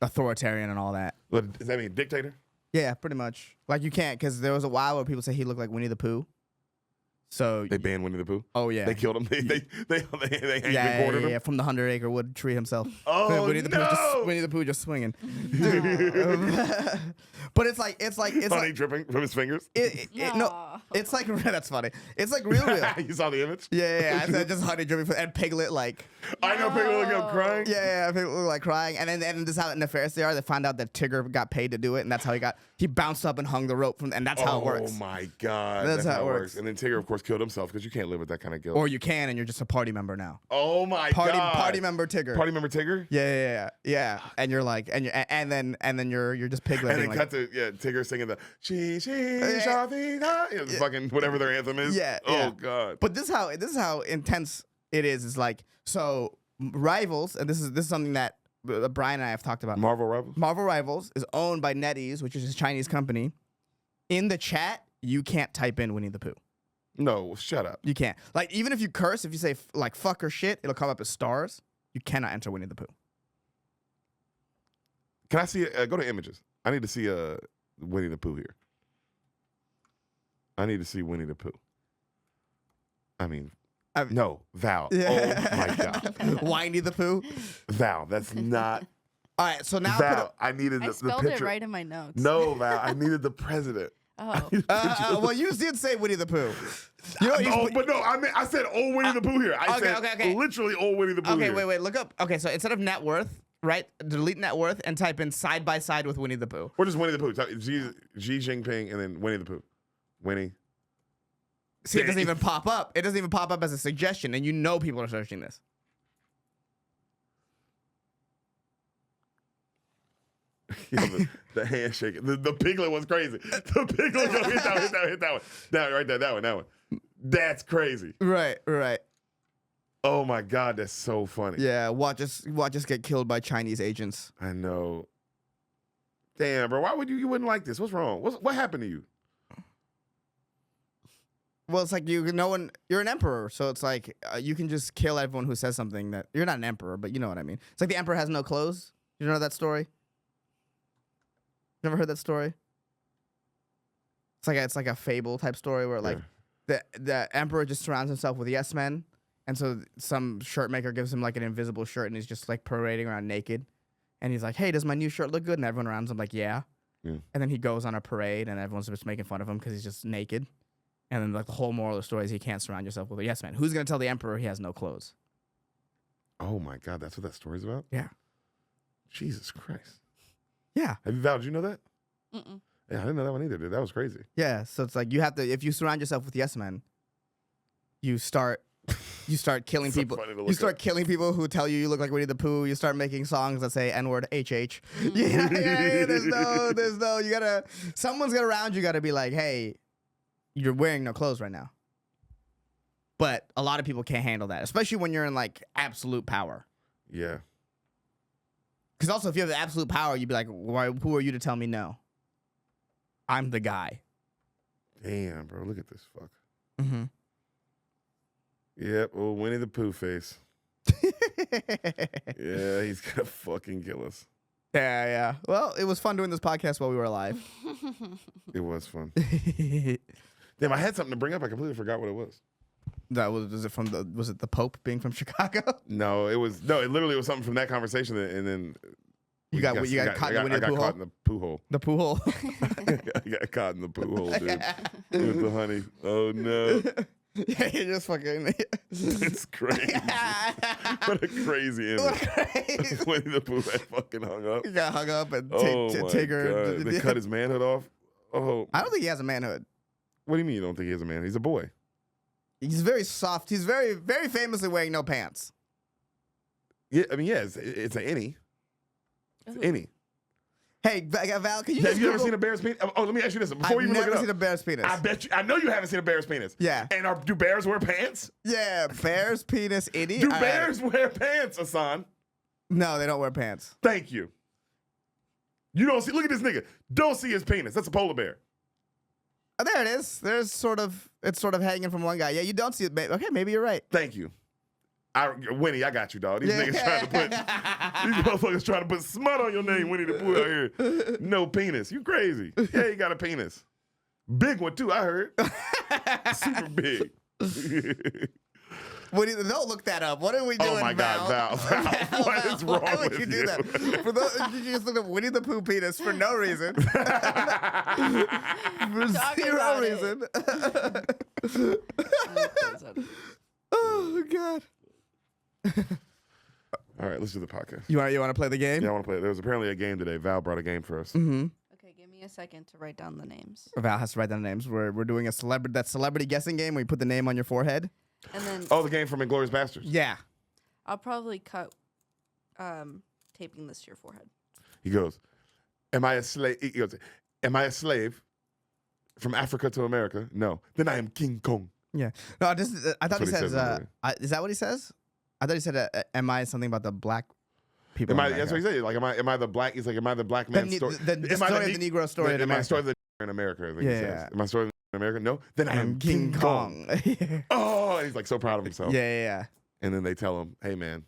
authoritarian and all that. Does that mean dictator? Yeah, pretty much. Like you can't, because there was a while where people say he looked like Winnie the Pooh. So They banned Winnie the Pooh. oh yeah, They killed him. They yeah, quartered him. yeah, from the 100-acre wood tree himself. Oh, Winnie the Pooh no! Winnie the Pooh just swinging. But it's like Honey like dripping from his fingers. no, Aw. it's like that's funny. It's like real. You saw the image? Yeah. I said just honey dripping and Piglet like. I know people look up crying. Yeah, people were like crying, and then this is how nefarious they are. They find out that Tigger got paid to do it, and that's how he bounced up and hung the rope from, and that's how it works. Oh my God, That's how it works. And then Tigger, of course, killed himself because you can't live with that kind of guilt. Or you can, and you're just a party member now. Oh my God, Party member Tigger. Party member Tigger. Yeah. And you're like, and then you're just Piglet. And then like, cut to Tigger singing the she Shavina, the fucking whatever their anthem is. Yeah. Oh God. But this is how intense it is. It's like so Rivals, and this is something that Brian and I have talked about. Marvel Rivals. Marvel Rivals is owned by NetEase, which is a Chinese company. In the chat, you can't type in Winnie the Pooh. No, shut up. You can't. Like, even if you curse, if you say like fuck or shit, it'll come up as stars. You cannot enter Winnie the Pooh. Can I see go to images? I need to see Winnie the Pooh here. I need to see Winnie the Pooh. I mean, no, Val. Yeah. Oh my God. Winnie the Pooh. Val, that's not All right, so now Val. I needed I the spelled picture. it right in my notes. No, Val, I needed the president. Oh. well, you did say Winnie the Pooh. You know, No, but no, I said old Winnie the Pooh here. I Okay, said okay. literally old Winnie the Pooh okay, here. wait, look up. Okay, so instead of net worth, right? Delete net worth and type in side by side with Winnie the Pooh. Or just Winnie the Pooh. Xi Jinping and then Winnie the Pooh. Winnie. See, it doesn't even pop up. It doesn't even pop up as a suggestion, and you know people are searching this. Yo, the handshake. The piglet was crazy. The piglet, go hit that one. That one. That's crazy. Right. Oh my God, that's so funny. Yeah, watch us get killed by Chinese agents. I know. Damn, bro. Why would you wouldn't like this? What's wrong? What happened to you? Well, it's like you're an emperor, so it's like you can just kill everyone who says something that you're not an emperor, but you know what I mean. It's like the emperor has no clothes. You know that story? Never heard that story? It's like a fable type story where like the emperor just surrounds himself with yes men, and so some shirt maker gives him like an invisible shirt, and he's just like parading around naked, and he's like, "Hey, does my new shirt look good?" And everyone around him like, "Yeah." And then he goes on a parade, and everyone's just making fun of him because he's just naked. And then like the whole moral of the story is he can't surround yourself with a yes man. Who's gonna tell the emperor he has no clothes? Oh my God, that's what that story's about? Yeah. Jesus Christ. Yeah. Val, did you know that? Mm-mm. Yeah, I didn't know that one either, dude. That was crazy. Yeah. So it's like you have to, if you surround yourself with yes men, you start killing So people. funny to You look start up. killing people who tell you look like Winnie the Pooh. You start making songs that say N-word HH. Yeah. There's no, you gotta, someone's around you gotta be like, hey, you're wearing no clothes right now. But a lot of people can't handle that, especially when you're in like absolute power. Yeah. Because also, if you have the absolute power, you'd be like, who are you to tell me no? I'm the guy. Damn, bro. Look at this fuck. Mm-hmm. Yep. Oh, Winnie the Pooh face. Yeah, he's gonna fucking kill us. Yeah. Well, it was fun doing this podcast while we were alive. It was fun. Damn, I had something to bring up. I completely forgot what it was. Was it the Pope being from Chicago? No, it literally was something from that conversation, and then You got caught in the I got poo caught hole? in the poo hole. The pool hole. I got caught in the poo hole, dude. With the honey. Oh no. Yeah, you're just fucking. It's crazy. What a crazy image. Winnie the Pooh had fucking hung up. He got hung up and Oh my Tigger. God. They cut his manhood off. Oh. I don't think he has a manhood. What do you mean you don't think he has a man? He's a boy. He's very soft. He's very, very famously wearing no pants. Yeah, I mean, yeah, it's an innie. It's an innie. Hey, Val, can you Have just you ever Google- seen a bear's penis? Oh, let me ask you this. Before I've you even look never it up, seen a bear's penis. I bet you. I know you haven't seen a bear's penis. Yeah. And do bears wear pants? Yeah, bear's penis, idiot. Do bears wear pants, Ehsan? No, they don't wear pants. Thank you. You don't see. Look at this nigga. Don't see his penis. That's a polar bear. Oh, there it is. It's sort of hanging from one guy. Yeah, you don't see it. Okay, maybe you're right. Thank you. Winnie, I got you, dog. These niggas trying to put these motherfuckers trying to put smut on your name, Winnie the Pooh out here. No penis. You crazy. Yeah, he got a penis. Big one too, I heard. Super big. Don't look that up. What are we doing, Oh my God, Val. What is wrong Why would with you do you? that? For those, you just looked up Winnie the Pooh penis for no reason. For Talk zero about it. reason. Oh God. All right, let's do the podcast. You want to play the game? Yeah, I want to play. There was apparently a game today. Val brought a game for us. Mm-hmm. Okay, give me a second to write down the names. Val has to write down names. We're doing a celebrity guessing game where you put the name on your forehead. And then Oh, the game from Inglourious Bastards. Yeah. I'll probably cut taping this to your forehead. He goes, "Am I a slave?" He goes, "Am I a slave from Africa to America? No. Then I am King Kong." Yeah. No, I thought he what he says. says in the Is that what he says? I thought he said, "Am I something about the black people?" Am I? in That's what he America? said. Like, am I the black? He's like, am I the black man's story? The Am I story of the Negro story in Am I the America. story of the in America? I think he Yeah, says. yeah. Am I the story of in America? No. Then I am King Kong. Yeah, Oh, and he's like so proud of himself. yeah. And then they tell him, "Hey, man,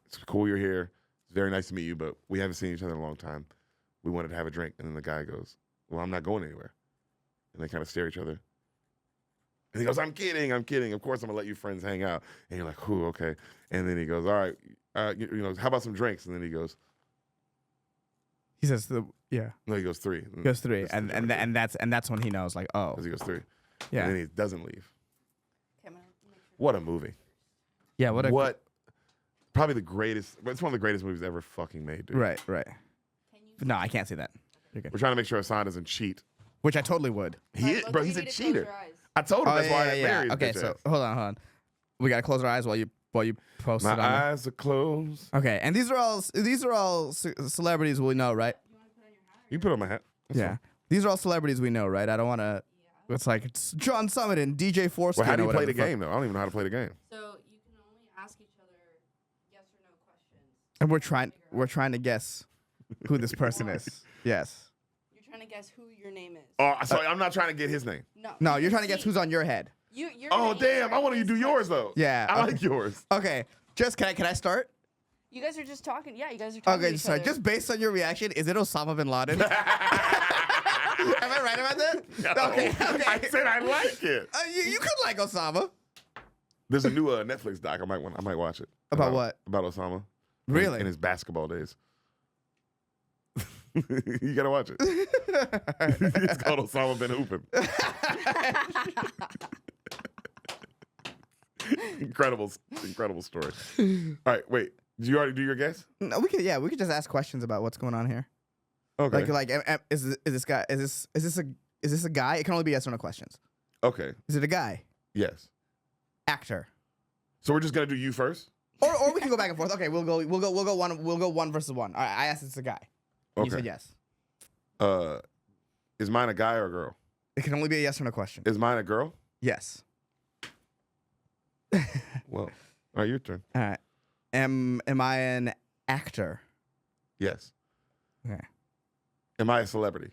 it's cool you're here. It's very nice to meet you, but we haven't seen each other in a long time. We wanted to have a drink." And then the guy goes, "Well, I'm not going anywhere." And they kind of stare at each other. And he goes, I'm kidding. Of course, I'm going to let you friends hang out." And you're like, "Ooh, okay." And then he goes, "All right, how about some drinks?" And then he goes, He says, "Yeah." no, he goes 3. He goes 3, That's and the joke. that's when he knows, like, oh, Because he goes 3. yeah, And then he doesn't leave. Okay, I'm gonna make sure. What a movie. yeah. What? Probably the greatest. It's one of the greatest movies ever fucking made, dude. Right. Can you? No, I can't see that. You're good. We're trying to make sure Ehsan doesn't cheat. Which I totally would. He is, Look, bro, you he's a need to close cheater. your eyes. I told him Oh, that's why I yeah. married his Okay, bitch so ass. hold on. We gotta close our eyes while you post My it on. eyes are closed. Okay, and these are all celebrities we know, right? You put on my hat. That's Yeah, fine. these are all celebrities we know, right? I don't want to. It's like it's John Summit and DJ Foreskin. Well, how do or you play whatever the fuck. game, though? I don't even know how to play the game. So you can only ask each other yes or no questions. And we're trying to guess who this person is. Yes. You're trying to guess who your name is. Oh, sorry, I'm not trying to get his name. No, you you're can trying to guess see. who's on your head. You're Oh, gonna damn. answer I want you to do his yours, question. though. Yeah. I okay. like yours. Okay. Just can I start? You guys are just talking. Yeah, you guys are talking. to Okay, each sorry. other. Just based on your reaction, is it Osama bin Laden? Am I right about that? No, Okay. I said I like it. You could like Osama. There's a new Netflix doc. I might watch it. About what? About Osama. Really? In his basketball days. You gotta watch it. It's called Osama bin Hoopin. Incredible story. All right, wait. Did you already do your guess? No, we could just ask questions about what's going on here. Okay. Is this guy? Is this a guy? It can only be yes or no questions. Okay. Is it a guy? Yes. Actor? So we're just gonna do you first. Or we can go back and forth. Okay, we'll go one versus one. All right, I asked it's a guy. And You Okay. said yes. Is mine a guy or a girl? It can only be a yes or no question. Is mine a girl? Yes. Well, all right, your turn. All right. Am I an actor? Yes. Okay. Am I a celebrity?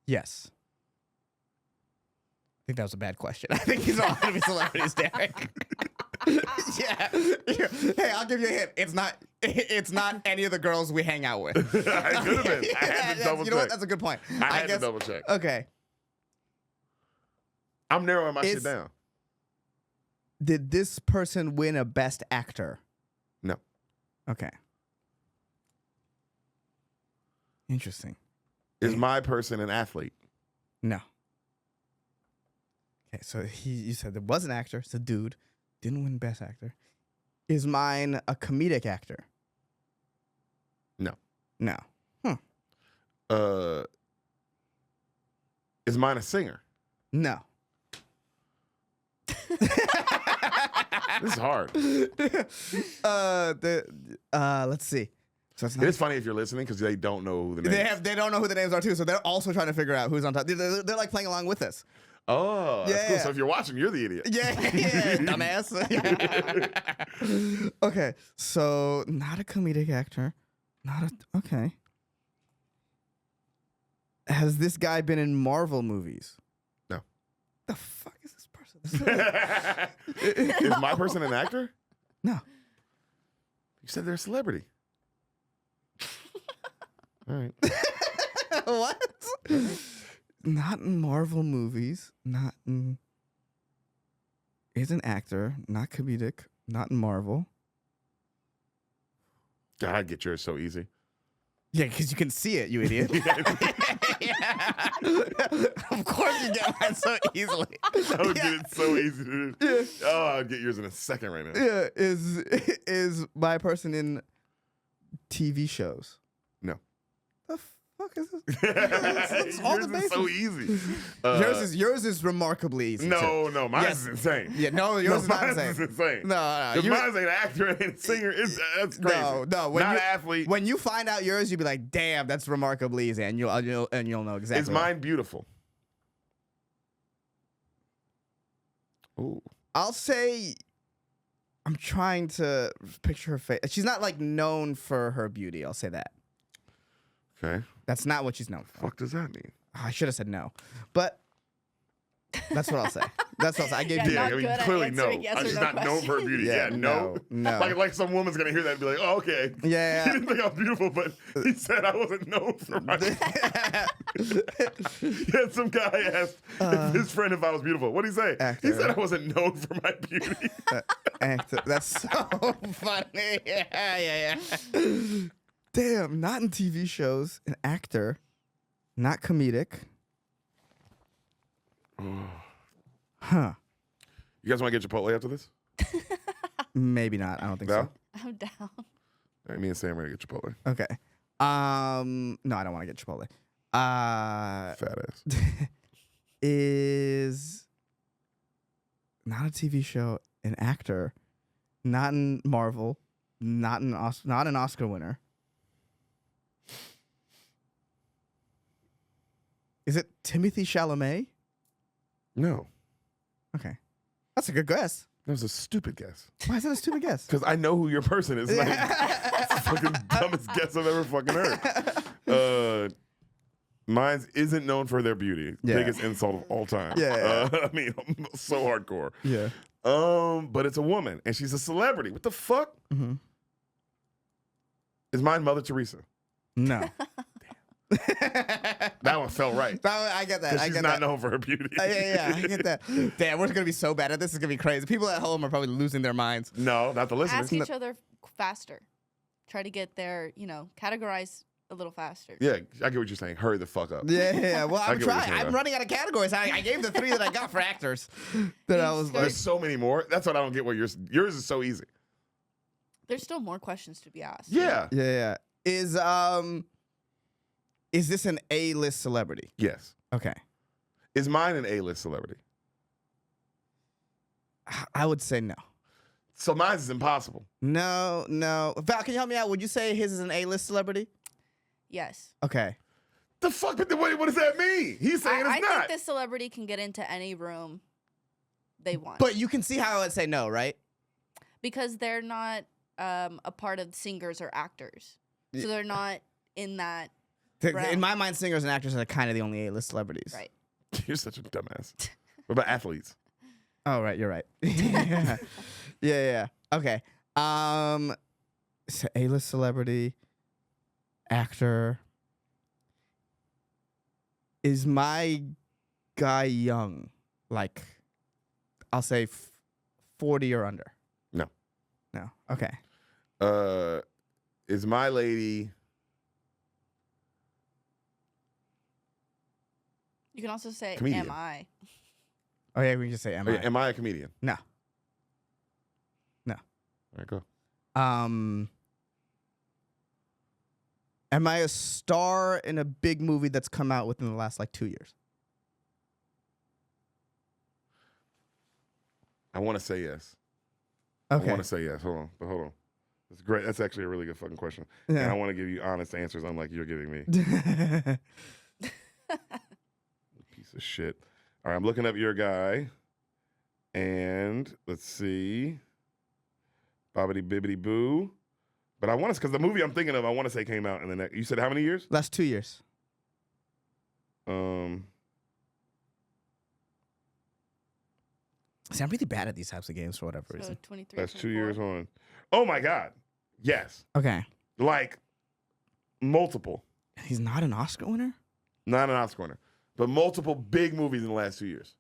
Yes. I think that was a bad question. I think these are all gonna be celebrities, Derek. Yeah. Hey, I'll give you a hint. It's not any of the girls we hang out with. I could have been. I had to double You know what? check. That's a good point. I had to double check. Okay. I'm narrowing my shit Is- down. Did this person win a best actor? No. Okay. Interesting. Is my person an athlete? No. Okay, so you said there was an actor. It's a dude. Didn't win best actor. Is mine a comedic actor? No. No. Is mine a singer? No. This is hard. Let's see. So it's It not, is funny if you're listening because they don't know who the name is. they don't know who the names are too, so they're also trying to figure out who's on top. They're like playing along with us. Oh, that's cool. Yeah. So if you're watching, you're the idiot. Yeah, dumbass. Okay, so not a comedic actor. Okay. Has this guy been in Marvel movies? No. The fuck is this person? Is my person an actor? No. You said they're a celebrity. All right. What? Not in Marvel movies. Not in. is an actor, not comedic, not in Marvel. God, I'd get yours so easy. Yeah, because you can see it, you idiot. Yeah. Of course you get mine so easily. I would get it so easy, dude. Yeah. Oh, I'd get yours in a second right now. Yeah, is my person in TV shows? No. The fuck is this? It's all the Yours is so easy. yours is remarkably easy. No, too. no, mine Yes. is insane. Yeah, no, yours is not Mine's insane. is insane. No, If you- mine's an actor and a singer, that's crazy. No, when not you, an athlete. When you find out yours, you'll be like, "Damn, that's remarkably easy," and you'll know exactly. Is mine beautiful? Ooh. I'll say, I'm trying to picture her face. She's not like known for her beauty. I'll say that. Okay. That's not what she's known for. Fuck does that mean? I should have said no, but that's what I'll say. That's what I'll say. I gave Yeah, you. Yeah, not I mean, good at clearly no. answering yes or She's no not known for her beauty. Yeah, Yeah, no. no. Like some woman's gonna hear that and be like, oh, okay. Yeah. He didn't think I was beautiful, but he said I wasn't known for my Yeah, some guy asked his friend if I was beautiful. What'd he say? Actor. He said I wasn't known for my beauty. Actor. That's so funny. Yeah. Damn, not in TV shows. An actor, not comedic. Huh. You guys want to get Chipotle after this? Maybe not. I don't think Val? I'm down. All right, me and Sam are gonna get Chipotle. so. Okay. No, I don't want to get Chipotle. Fat ass. Is not a TV show, an actor, not in Marvel, not an Oscar winner. Is it Timothy Chalamet? No, Okay, that's a good guess. that was a stupid guess. Why is that a stupid guess? Because I know who your person is. Like, it's the fucking dumbest guess I've ever fucking heard. Mine isn't known for their beauty. Yeah. Biggest insult of all time. Yeah. I mean, so hardcore. Yeah. But it's a woman and she's a celebrity. What the fuck? Mm-hmm. Is mine Mother Teresa? No. That one felt right. I get that. 'Cause I she's get not that. known for her beauty. Yeah, I get that. Damn, we're gonna be so bad at this. It's gonna be crazy. People at home are probably losing their minds. No, not the listeners. Ask each other faster. Try to get their, categorize a little faster. Yeah, I get what you're saying. Hurry the fuck up. Yeah. Well, I I'm get what you're trying. saying, I'm though. running out of categories. I gave the 3 that I got for actors. That I was like, There's so many more. That's what I don't get. What yours is so easy. There's still more questions to be asked. Yeah. yeah. Is this an A-list celebrity? Yes. Okay. Is mine an A-list celebrity? I would say no. So mine is impossible. No. Val, can you help me out? Would you say his is an A-list celebrity? Yes. Okay. The fuck? What does that mean? He's saying I it's not. think this celebrity can get into any room they want. But you can see how I would say no, right? because they're not a part of singers or actors. So they're not in that In realm. my mind, singers and actors are kind of the only A-list celebrities. Right. You're such a dumbass. What about athletes? Oh, right. You're right. yeah. Okay. So A-list celebrity, actor. Is my guy young? Like, I'll say 40 or under. No. No. Okay. Is my lady? You can also say, Comedian. am I? Oh yeah, we can just say am I? Am I a comedian? No. All right, go. Am I a star in a big movie that's come out within the last like 2 years? I want to say yes. Okay. I want to say yes. Hold on. That's great. That's actually a really good fucking question. Yeah. And I want to give you honest answers, unlike you're giving me. Piece of shit. All right, I'm looking up your guy, and let's see, bobbity bibbity boo. But I want to, because the movie I'm thinking of, I want to say came out in the next. You said how many years? Last 2 years. See, I'm really bad at these types of games for whatever So reason. 23. That's 2 24. years on. Oh my God, yes, Okay. like multiple, He's not an Oscar winner? not an Oscar winner, but multiple big movies in the last 2 years.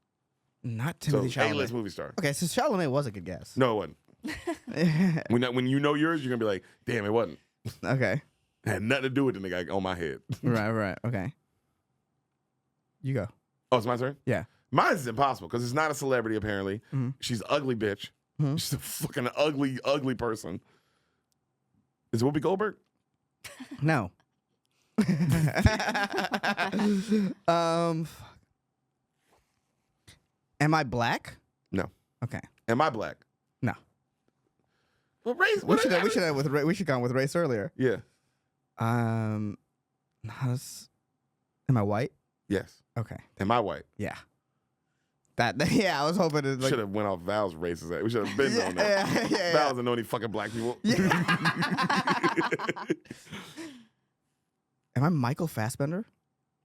Not So Timothy Chalamet. A-list movie star. Okay, so Chalamet was a good guess. No, it wasn't. When you know yours, you're gonna be like, damn, it wasn't. Okay. It had nothing to do with the nigga on my head. Right. Okay. You go. Oh, it's my turn? Yeah. Mine is impossible because it's not a celebrity, apparently. Mhm. She's an ugly bitch. Mhm. She's a fucking ugly, ugly person. Is it Whoopi Goldberg? No. Am I black? No. Okay. Am I black? No. Well, race. We should have gone with race earlier. Yeah. Am I white? Yes. Okay. Am I white? Yeah. Yeah, I was hoping to Should have went off Val's races. We should have been on that. yeah. Val doesn't know any fucking black people. Am I Michael Fassbender?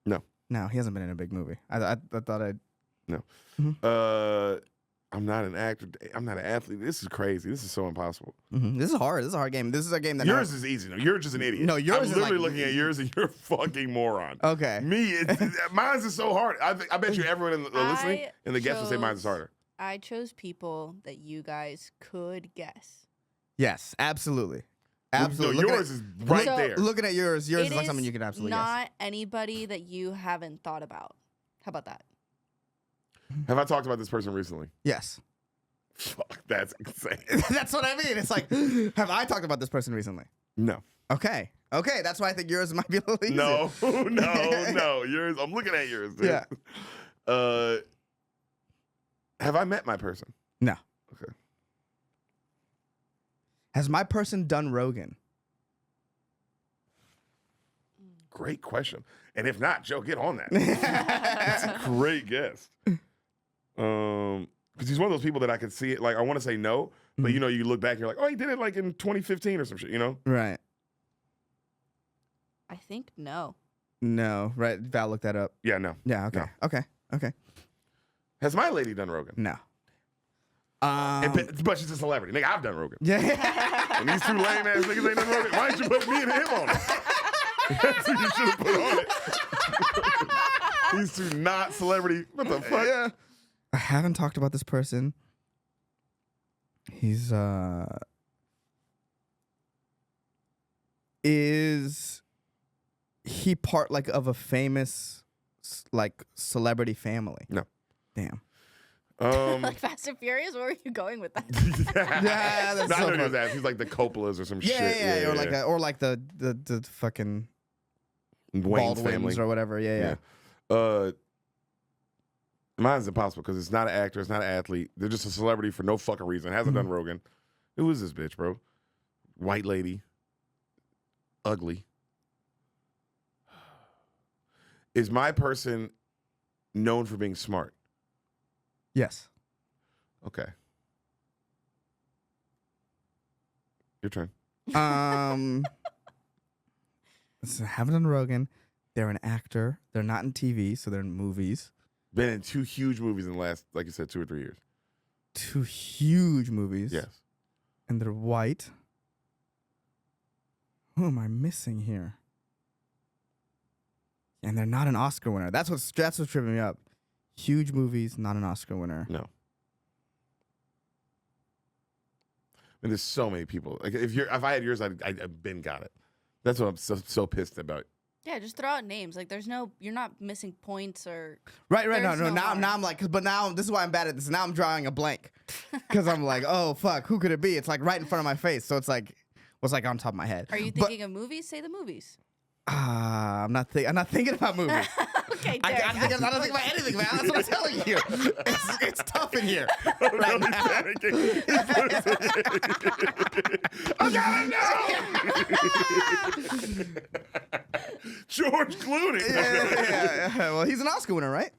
No. No, he hasn't been in a big movie. I thought I'd. No. I'm not an actor. I'm not an athlete. This is crazy. This is so impossible. This is hard. This is a hard game. This is a game that Yours is easy. No, you're just an idiot. No, yours I'm is literally like- looking at yours and you're a fucking moron. Okay. Me, mine's is so hard. I bet you everyone in the listening I and the guests will say mine's is chose- harder. I chose people that you guys could guess. Yes, absolutely. No, Absolutely. yours is right So- there. Looking at yours It is like something you can absolutely guess. not anybody that you haven't thought about. How about that? Have I talked about this person recently? Yes. Fuck, that's insane. That's what I mean. It's like, have I talked about this person recently? No. Okay. Okay, that's why I think yours might be a little easier. No. Yours. I'm looking at yours. Dude. Yeah. Have I met my person? No. Okay. Has my person done Rogan? Great question. And if not, Joe, get on that. That's a great guess. Because he's one of those people that I could see it. Like, I want to say no, but you know, you look back and you're like, oh, he did it like in 2015 or some shit, you know? Right. I think no. No. Right. Val looked that up. Yeah, no. Yeah. Okay. No. Okay. Has my lady done Rogan? No. But she's a celebrity. Nigga, I've done Rogan. Yeah. And these two lame ass niggas ain't done Rogan. Why didn't you put me and him on it? That's who you should have put on it. These two not celebrity. What the fuck? Yeah. I haven't talked about this person. He's is he part like of a famous like celebrity family? No. Damn. Like Fast and Furious? Where are you going with that? Yeah, that's No, I so know he was funny. at. He's like the Coppolas or some Yeah, shit. yeah, or like the fucking Wayne's Baldwins family. or whatever. Yeah. Mine's impossible because it's not an actor, it's not an athlete. They're just a celebrity for no fucking reason. Hasn't done Rogan. Who is this bitch, bro? White lady. Ugly. Is my person known for being smart? Yes. Okay. Your turn. So haven't done Rogan. They're an actor. They're not in TV, so they're in movies. Been in 2 huge movies in the last, like you said, 2 or 3 years. 2 huge movies. Yes. And they're white. Who am I missing here? And they're not an Oscar winner. That's what's tripping me up. Huge movies, not an Oscar winner. No. And there's so many people. Like if I had yours, I'd been got it. That's what I'm so pissed about. Yeah, just throw out names. Like you're not missing points or. Right. There's No. no Now harm. I'm like, but now this is why I'm bad at this. Now I'm drawing a blank because I'm like, oh fuck, who could it be? It's like right in front of my face, so it's like what's like on top of my head. Are you thinking of movies? Say the movies. I'm not thinking about movies. Okay, I Derek. don't think about anything, man. That's what I'm telling you. It's tough in here right He's now. panicking. I gotta know. George Clooney. Yeah. Well, he's an Oscar winner, right?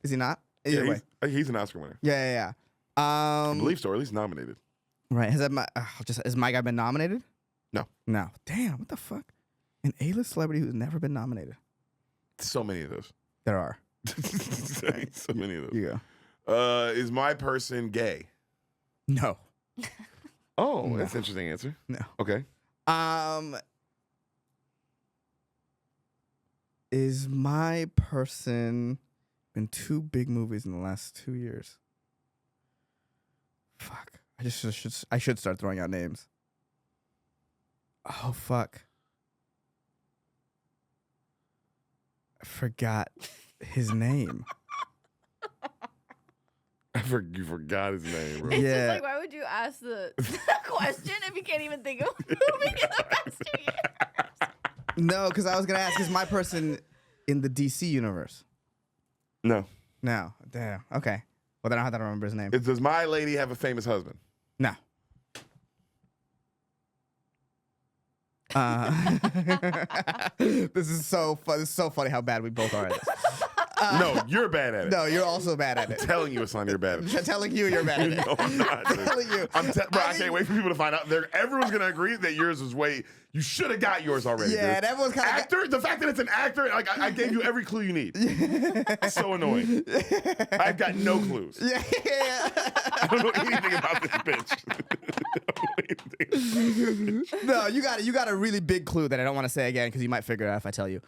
Is he not? Either way. He's an Oscar winner. Yeah. I believe so, or at least nominated. Right. Has my guy been nominated? No. No. Damn. What the fuck? An A-list celebrity who's never been nominated. So many of those. There are. So many of those. You go. Is my person gay? No. Oh, No. that's an interesting answer. No. Okay. Is my person in 2 big movies in the last 2 years? Fuck. I should start throwing out names. Oh fuck. I forgot his name. You forgot his name, bro. It's Yeah. just like, why would you ask the question if you can't even think of who the question is? No, because I was gonna ask, is my person in the DC universe? No. No. Damn. Okay. Well, then I don't remember his name. Does my lady have a famous husband? No. This is so fun. This is so funny how bad we both are at this. No, you're bad at it. No, you're also bad at it. I'm telling you, son, you're bad at it. I'm telling you, you're bad at it. No, I'm not. I'm telling you. Bro, I can't wait for people to find out. Everyone's gonna agree that yours was way. You should have got yours already. Yeah, dude. and everyone's kind of actor. The fact that it's an actor, like I gave you every clue you need. So annoying. I've got no clues. Yeah. I don't know anything about this bitch. No, you got a really big clue that I don't want to say again because you might figure it out if I tell you.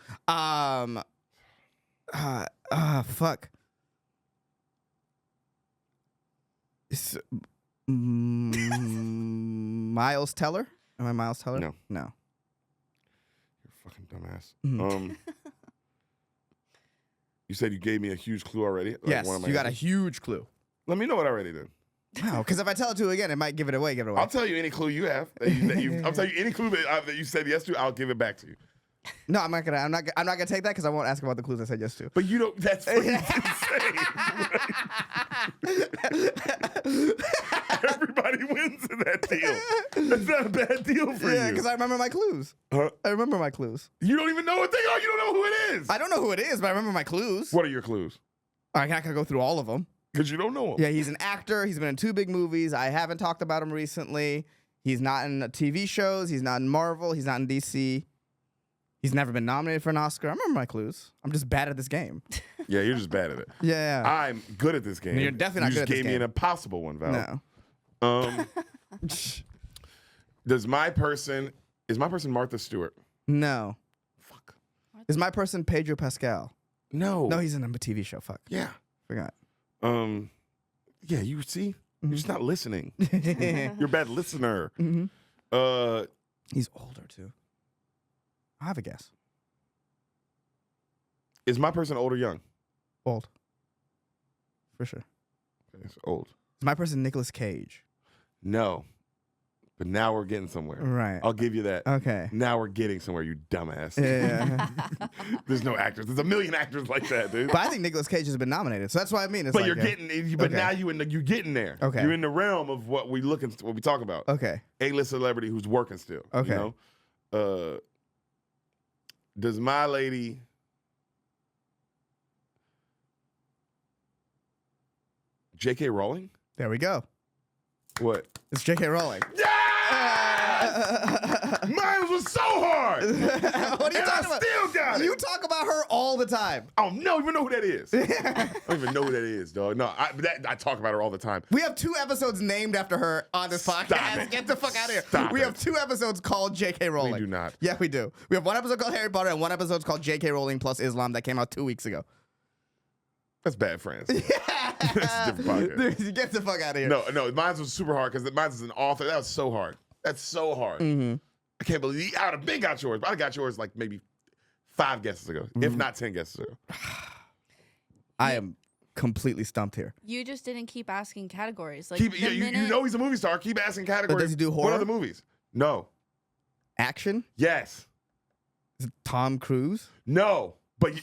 Fuck. It's, Miles Teller? Am I Miles Teller? No. No. You're a fucking dumbass. Mhm. You said you gave me a huge clue already. Like Yes, one of my you got a answers? huge clue. Let me know it already then. Wow, because if I tell it to you again, it might give it away. I'll tell you any clue you have. I'll tell you any clue that you said yes to. I'll give it back to you. No, I'm not gonna take that because I won't ask about the clues I said yes to. But you don't. That's fucking insane. Everybody wins in that deal. That's not a bad deal for Yeah, you. because I remember my clues. Huh? I remember my clues. You don't even know what they are. You don't know who it is. I don't know who it is, but I remember my clues. What are your clues? I'm not gonna go through all of them. Because you don't know them. Yeah, he's an actor. He's been in 2 big movies. I haven't talked about him recently. He's not in TV shows. He's not in Marvel. He's not in DC. He's never been nominated for an Oscar. I remember my clues. I'm just bad at this game. Yeah, you're just bad at it. Yeah. I'm good at this game. You're definitely not you good at just this gave me game. an impossible one, Val. No. Is my person Martha Stewart? No. Fuck. Is my person Pedro Pascal? No. No, he's in a TV show. Fuck. Yeah. Forgot. Yeah, you see? You're just not listening. Mhm. You're a bad listener. He's older too. I have a guess. Is my person old or young? Old. For sure. It's old. Is my person Nicolas Cage? No. But now we're getting somewhere. Right. I'll give you that. Okay. Now we're getting somewhere, you dumbass. Yeah. There's no actors. There's a million actors like that, dude. But I think Nicolas Cage has been nominated, so that's what I mean. It's But like, you're yeah. getting. But Okay. now you're getting there. Okay. You're in the realm of what we talk about. Okay. A-list celebrity who's working still. Okay. You know? Does my lady J.K. Rowling? There we go. What? It's J.K. Rowling. Mine was so hard. What are you And talking I about? still got it. You talk about her all the time. I don't even know who that is. I don't even know who that is, dog. No, I talk about her all the time. We have 2 episodes named after her on this podcast. it. Get the fuck out of here. Stop we it. have 2 episodes called J.K. Rowling. We do not. Yeah, we do. We have 1 episode called Harry Potter and 1 episode called J.K. Rowling plus Islam that came out 2 weeks ago. That's bad friends. That's a different podcast. Dude, get the fuck out of here. No, mine was super hard because mine is an author. That was so hard. That's so hard. I can't believe I would have been got yours, but I got yours like maybe 5 guesses ago, if not 10 guesses ago. I am completely stumped here. You just didn't keep asking categories. Like Keep, yeah, you know he's a movie star. Keep asking categories. does he do What horror? other movies? No. Action? Yes. Is it Tom Cruise? No. But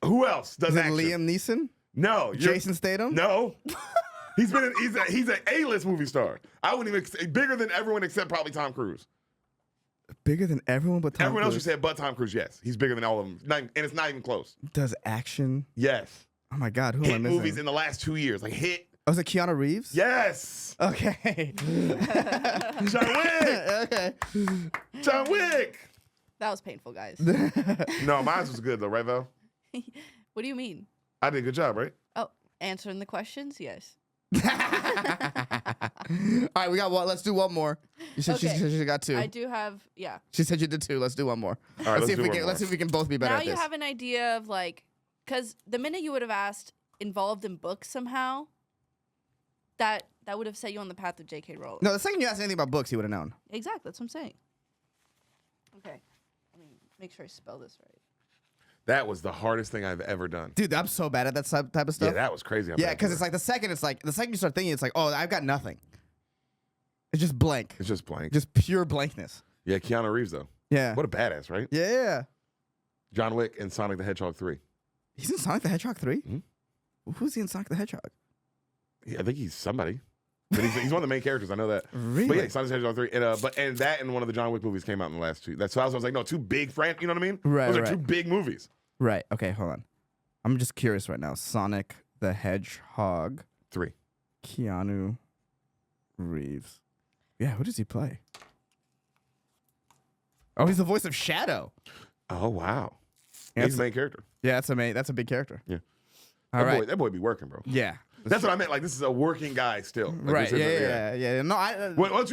who else does Is it action? Liam Neeson? No. Jason Statham? No. He's an A-list movie star. I wouldn't even bigger than everyone except probably Tom Cruise. Bigger than everyone but Tom Everyone else Cruise. you said but Tom Cruise, yes. He's bigger than all of them. And it's not even close. Does action? Yes. Oh my God, who am I Hit missing? movies in the last 2 years. Like hit. Oh, is it Keanu Reeves? Yes. Okay. John Wick. Okay. John Wick. that was painful, guys. No, mine was good though, right, Val? What do you mean? I did a good job, right? Oh, answering the questions? Yes. All right, we got one. Let's do one more. You said Okay. she got 2. I do have, yeah. She said you did 2. Let's do one more. All right, let's see if do we one can. more. Let's see if we can both be better Now at you this. have an idea of like, because the minute you would have asked involved in books somehow, that would have set you on the path of J.K. Rowling. No, the second you asked anything about books, he would have known. Exactly. That's what I'm saying. Okay. Let me make sure I spell this right. That was the hardest thing I've ever done. Dude, I'm so bad at that type of stuff. Yeah, that was crazy. Yeah, because it's like the second you start thinking, it's like, oh, I've got nothing. It's just blank. It's just blank. Just pure blankness. Yeah, Keanu Reeves though. Yeah. What a badass, right? Yeah. John Wick and Sonic the Hedgehog 3. He's in Sonic the Hedgehog 3? Mm-hmm. Who's he in Sonic the Hedgehog? Yeah, I think he's somebody. But he's one of the main characters. I know that. Really? But yeah, Sonic the Hedgehog 3. And that and one of the John Wick movies came out in the last 2. That's why I was like, no, 2 big you know what I mean? Right, Those are right. 2 big movies. Right. Okay, hold on. I'm just curious right now. Sonic the Hedgehog, 3. Keanu Reeves. Yeah, who does he play? Oh, he's the voice of Shadow. Oh wow. Yeah, He's the main character. Yeah, that's a big character. Yeah. All right. That boy be working, bro. Yeah. That's what I meant. Like, this is a working guy still. Like, Right. this Yeah, isn't- yeah. No, I. Because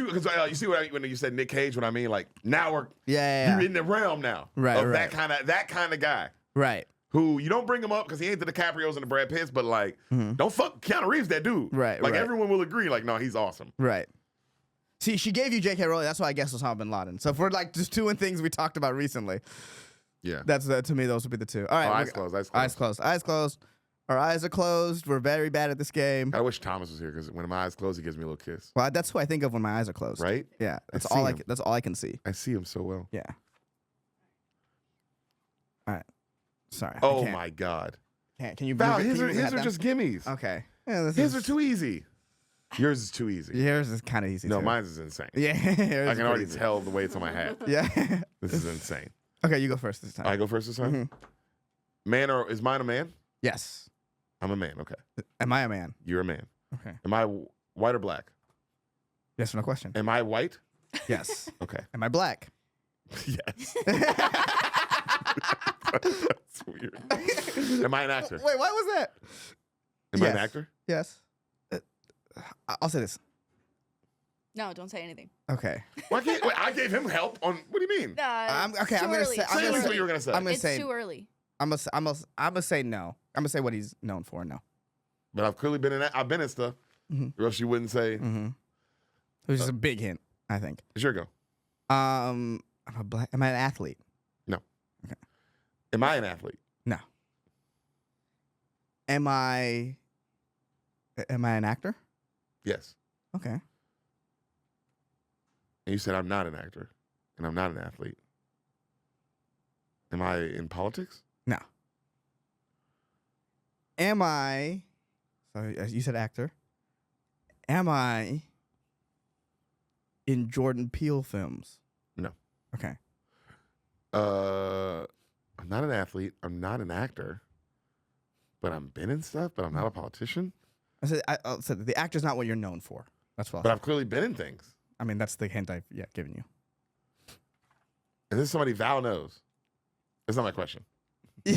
you see when you said Nick Cage, what I mean? Like, now Yeah. you're in the realm now. Right, Of right. that kind of guy. Right. Who you don't bring him up because he ain't the DiCaprios and the Brad Pitts, but like, don't fuck Keanu Reeves, that dude. Right, Like, right. everyone will agree, like, no, he's awesome. Right. See, she gave you J.K. Rowling. That's why I guess Osama bin Laden. So if we're like just doing things we talked about recently, Yeah. that's to me those would be the 2. All right. Eyes closed. Eyes closed. Eyes closed. Our eyes are closed. We're very bad at this game. I wish Thomas was here because when my eyes close, he gives me a little kiss. Well, that's who I think of when my eyes are closed. Right? Yeah. That's see all him. that's all I can see. I see him so well. Yeah. All right. Sorry. I Oh can't. my God. Can you Val, move it? his Can you are, move his that are down? just gimmies. Okay. Yeah, this His is, are too easy. Yours is too easy. Yours is kind of easy. No, too. mine's is insane. Yeah. I can already tell the way it's on my hat. Yeah. This is insane. Okay, you go first this time. I go first this time? Man or is mine a man? Yes. I'm a man. Okay. Am I a man? You're a man. Okay. Am I white or black? Yes or no question? Am I white? Yes. Okay. Am I black? Yes. That's weird. Am I an actor? Wait, what was that? Am I an Yes. actor? Yes. I'll say this. No, don't say anything. Okay. Why can't, wait, I gave him help on. What do you mean? I'm gonna say. Say at least what you were gonna say. I'm gonna It's say. too early. I'm gonna say no. I'm gonna say what he's known for. No. But I've clearly been in that. I've been in stuff. Or else you wouldn't say. Which is a big hint, I think. Sure, go. I'm a black. Am I an athlete? No. Okay. Am I an athlete? No. Am I an actor? Yes. Okay. And you said I'm not an actor, and I'm not an athlete. Am I in politics? No. Am I? So you said actor. Am I in Jordan Peele films? No. Okay. I'm not an athlete. I'm not an actor. But I've been in stuff. But I'm not a politician. I said the actor's not what you're known for. That's what. But I've clearly been in things. I mean, that's the hint I've given you. And this is somebody Val knows. That's not my question. Val,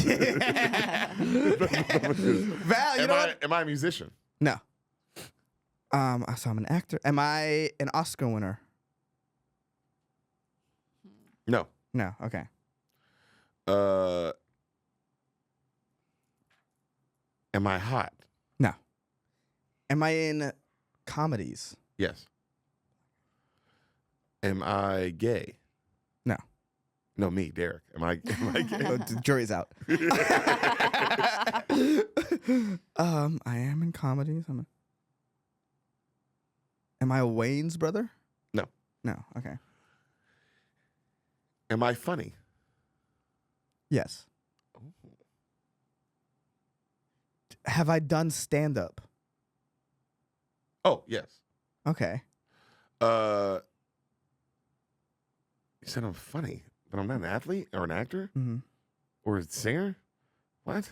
you know what? Am I a musician? No. So I'm an actor. Am I an Oscar winner? No. No. Okay. Am I hot? No. Am I in comedies? Yes. Am I gay? No. No, me, Deric. Am I gay? The jury's out. I am in comedies. Am I a Wayne's brother? No. No. Okay. Am I funny? Yes. Have I done stand up? Oh, yes. Okay. You said I'm funny, but I'm not an athlete or an actor Mm-hmm. or a singer? What?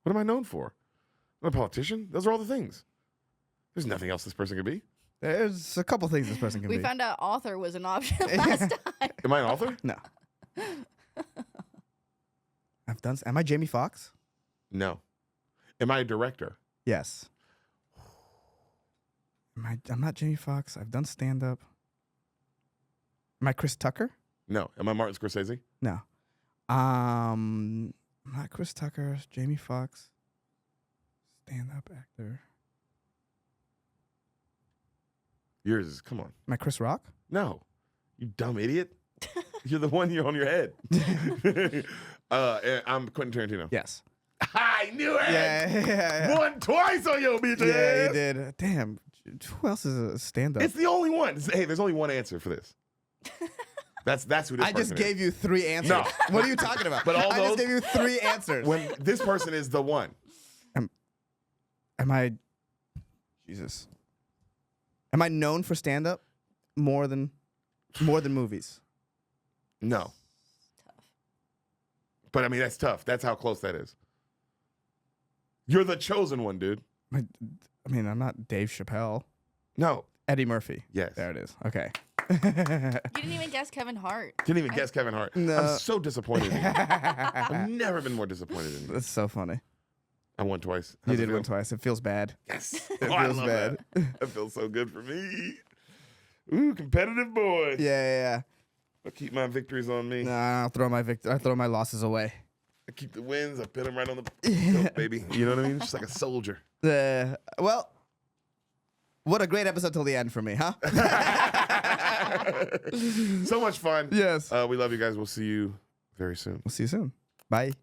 What am I known for? I'm a politician? Those are all the things. There's nothing else this person could be. There's a couple things this person can We be. found out author was an option last time. Am I an author? No. Am I Jamie Foxx? No. Am I a director? Yes. I'm not Jamie Foxx. I've done stand up. Am I Chris Tucker? No. Am I Martin Scorsese? No. I'm not Chris Tucker. Jamie Foxx. Stand up actor. Yours is, come on. Am I Chris Rock? No. You dumb idiot. You're the one you're on your head. I'm Quentin Tarantino. Yes. I knew it. Yeah. Won twice on your bitch Yeah, ass. you did. Damn. Who else is a stand-up? It's the only one. Hey, there's only one answer for this. That's who this I just person gave is. you 3 answers. No. What are you talking about? But all I those- just gave you 3 answers. When this person is the one. Am I... Jesus. Am I known for stand-up more than movies? No. But I mean, that's tough. That's how close that is. You're the chosen one, dude. I mean, I'm not Dave Chappelle. No. Eddie Murphy. Yes. There it is. Okay. You didn't even guess Kevin Hart. Didn't even guess Kevin Hart. No. I'm so disappointed in you. I've never been more disappointed in you. That's so funny. I won twice. You How's it did win feel? twice. It feels bad. Yes. It Oh, I feels love bad. that. That feels so good for me. Ooh, competitive boy. Yeah. I'll keep my victories on me. No, I'll throw my losses away. I keep the wins. I pin them right on the belt, baby. You know what I mean? Just like a soldier. Well, what a great episode till the end for me, huh? So much fun. Yes. We love you guys. We'll see you very soon. We'll see you soon. Bye.